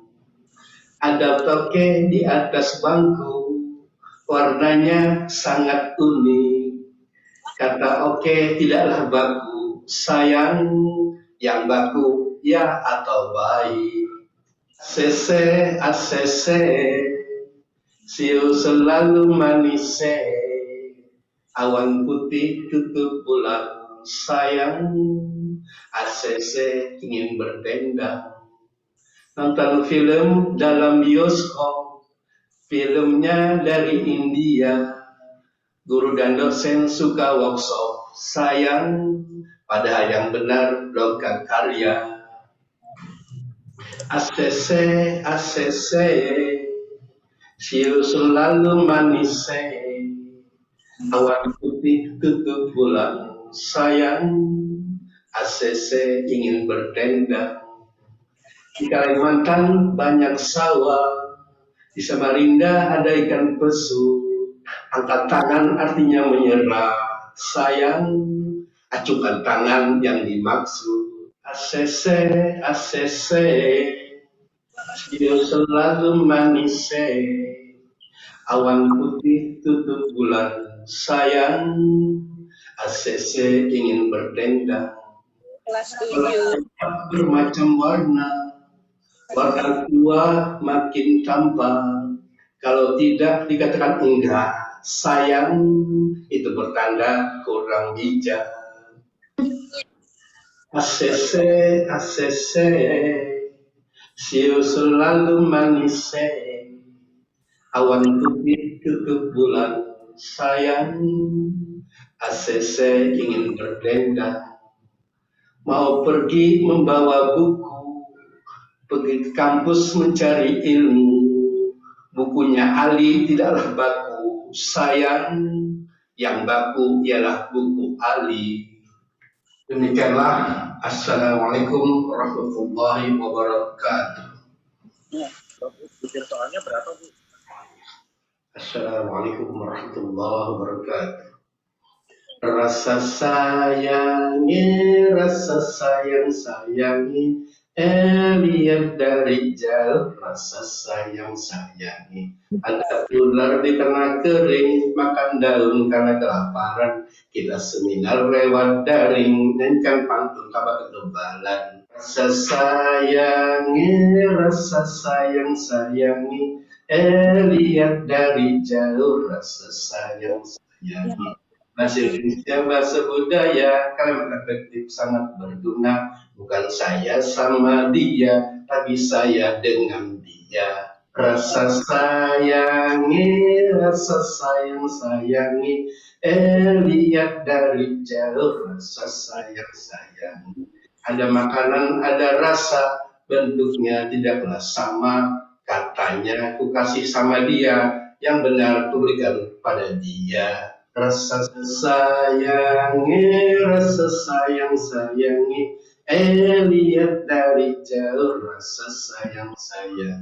Ada toke di atas bangku, warnanya sangat unik. Kata oke tidaklah baku, sayang, yang baku ya atau baik. ACC, siu selalu manis. Awan putih tutup bulan, sayang, ACC ingin berdendam. Nonton film dalam bioskop, filmnya dari India. Guru dan dosen suka workshop, sayang, padahal yang benar logat karya. ACC, siu selalu manis. Awan putih tutup bulan, sayang, ACC ingin berdendam. Di Kalimantan banyak sawah, di Samarinda ada ikan pesu. Angkat tangan artinya menyerah, sayang, acungkan tangan yang dimaksud. ACC, siu selalu manis. Awan putih tutup bulan, sayang, ACC ingin berdendam. Bermacam warna, warna tua makin tampak. Kalau tidak dikatakan enggak, sayang, itu bertanda kurang bijak. ACC, siu selalu manis. Awan putih tutup bulan, sayang, ACC ingin berdendam. Mau pergi membawa buku, pergi ke kampus mencari ilmu. Bukunya Ali tidaklah baku, sayang, yang baku ialah buku Ali. Demikianlah. Assalamualaikum warahmatullahi wabarakatuh. Assalamualaikum warahmatullahi wabarakatuh. Rasa sayangi, lihat dari jauh, rasa sayangi. Ada ular di tengah kering, makan daun karena kelaparan. Kita seminar lewat daring, nyanyikan pantun kabar ketebalan. Rasa sayangi, lihat dari jauh, rasa sayangi. Bahasa Indonesia, bahasa budaya, kalimat efektif sangat berguna. Bukan saya sama dia, tapi saya dengan dia. Rasa sayangi, lihat dari jauh, rasa sayangi. Ada makanan, ada rasa, bentuknya tidaklah sama. Katanya, ku kasih sama dia, yang benar ku berikan pada dia. Rasa sayangi, lihat dari jauh, rasa sayangi.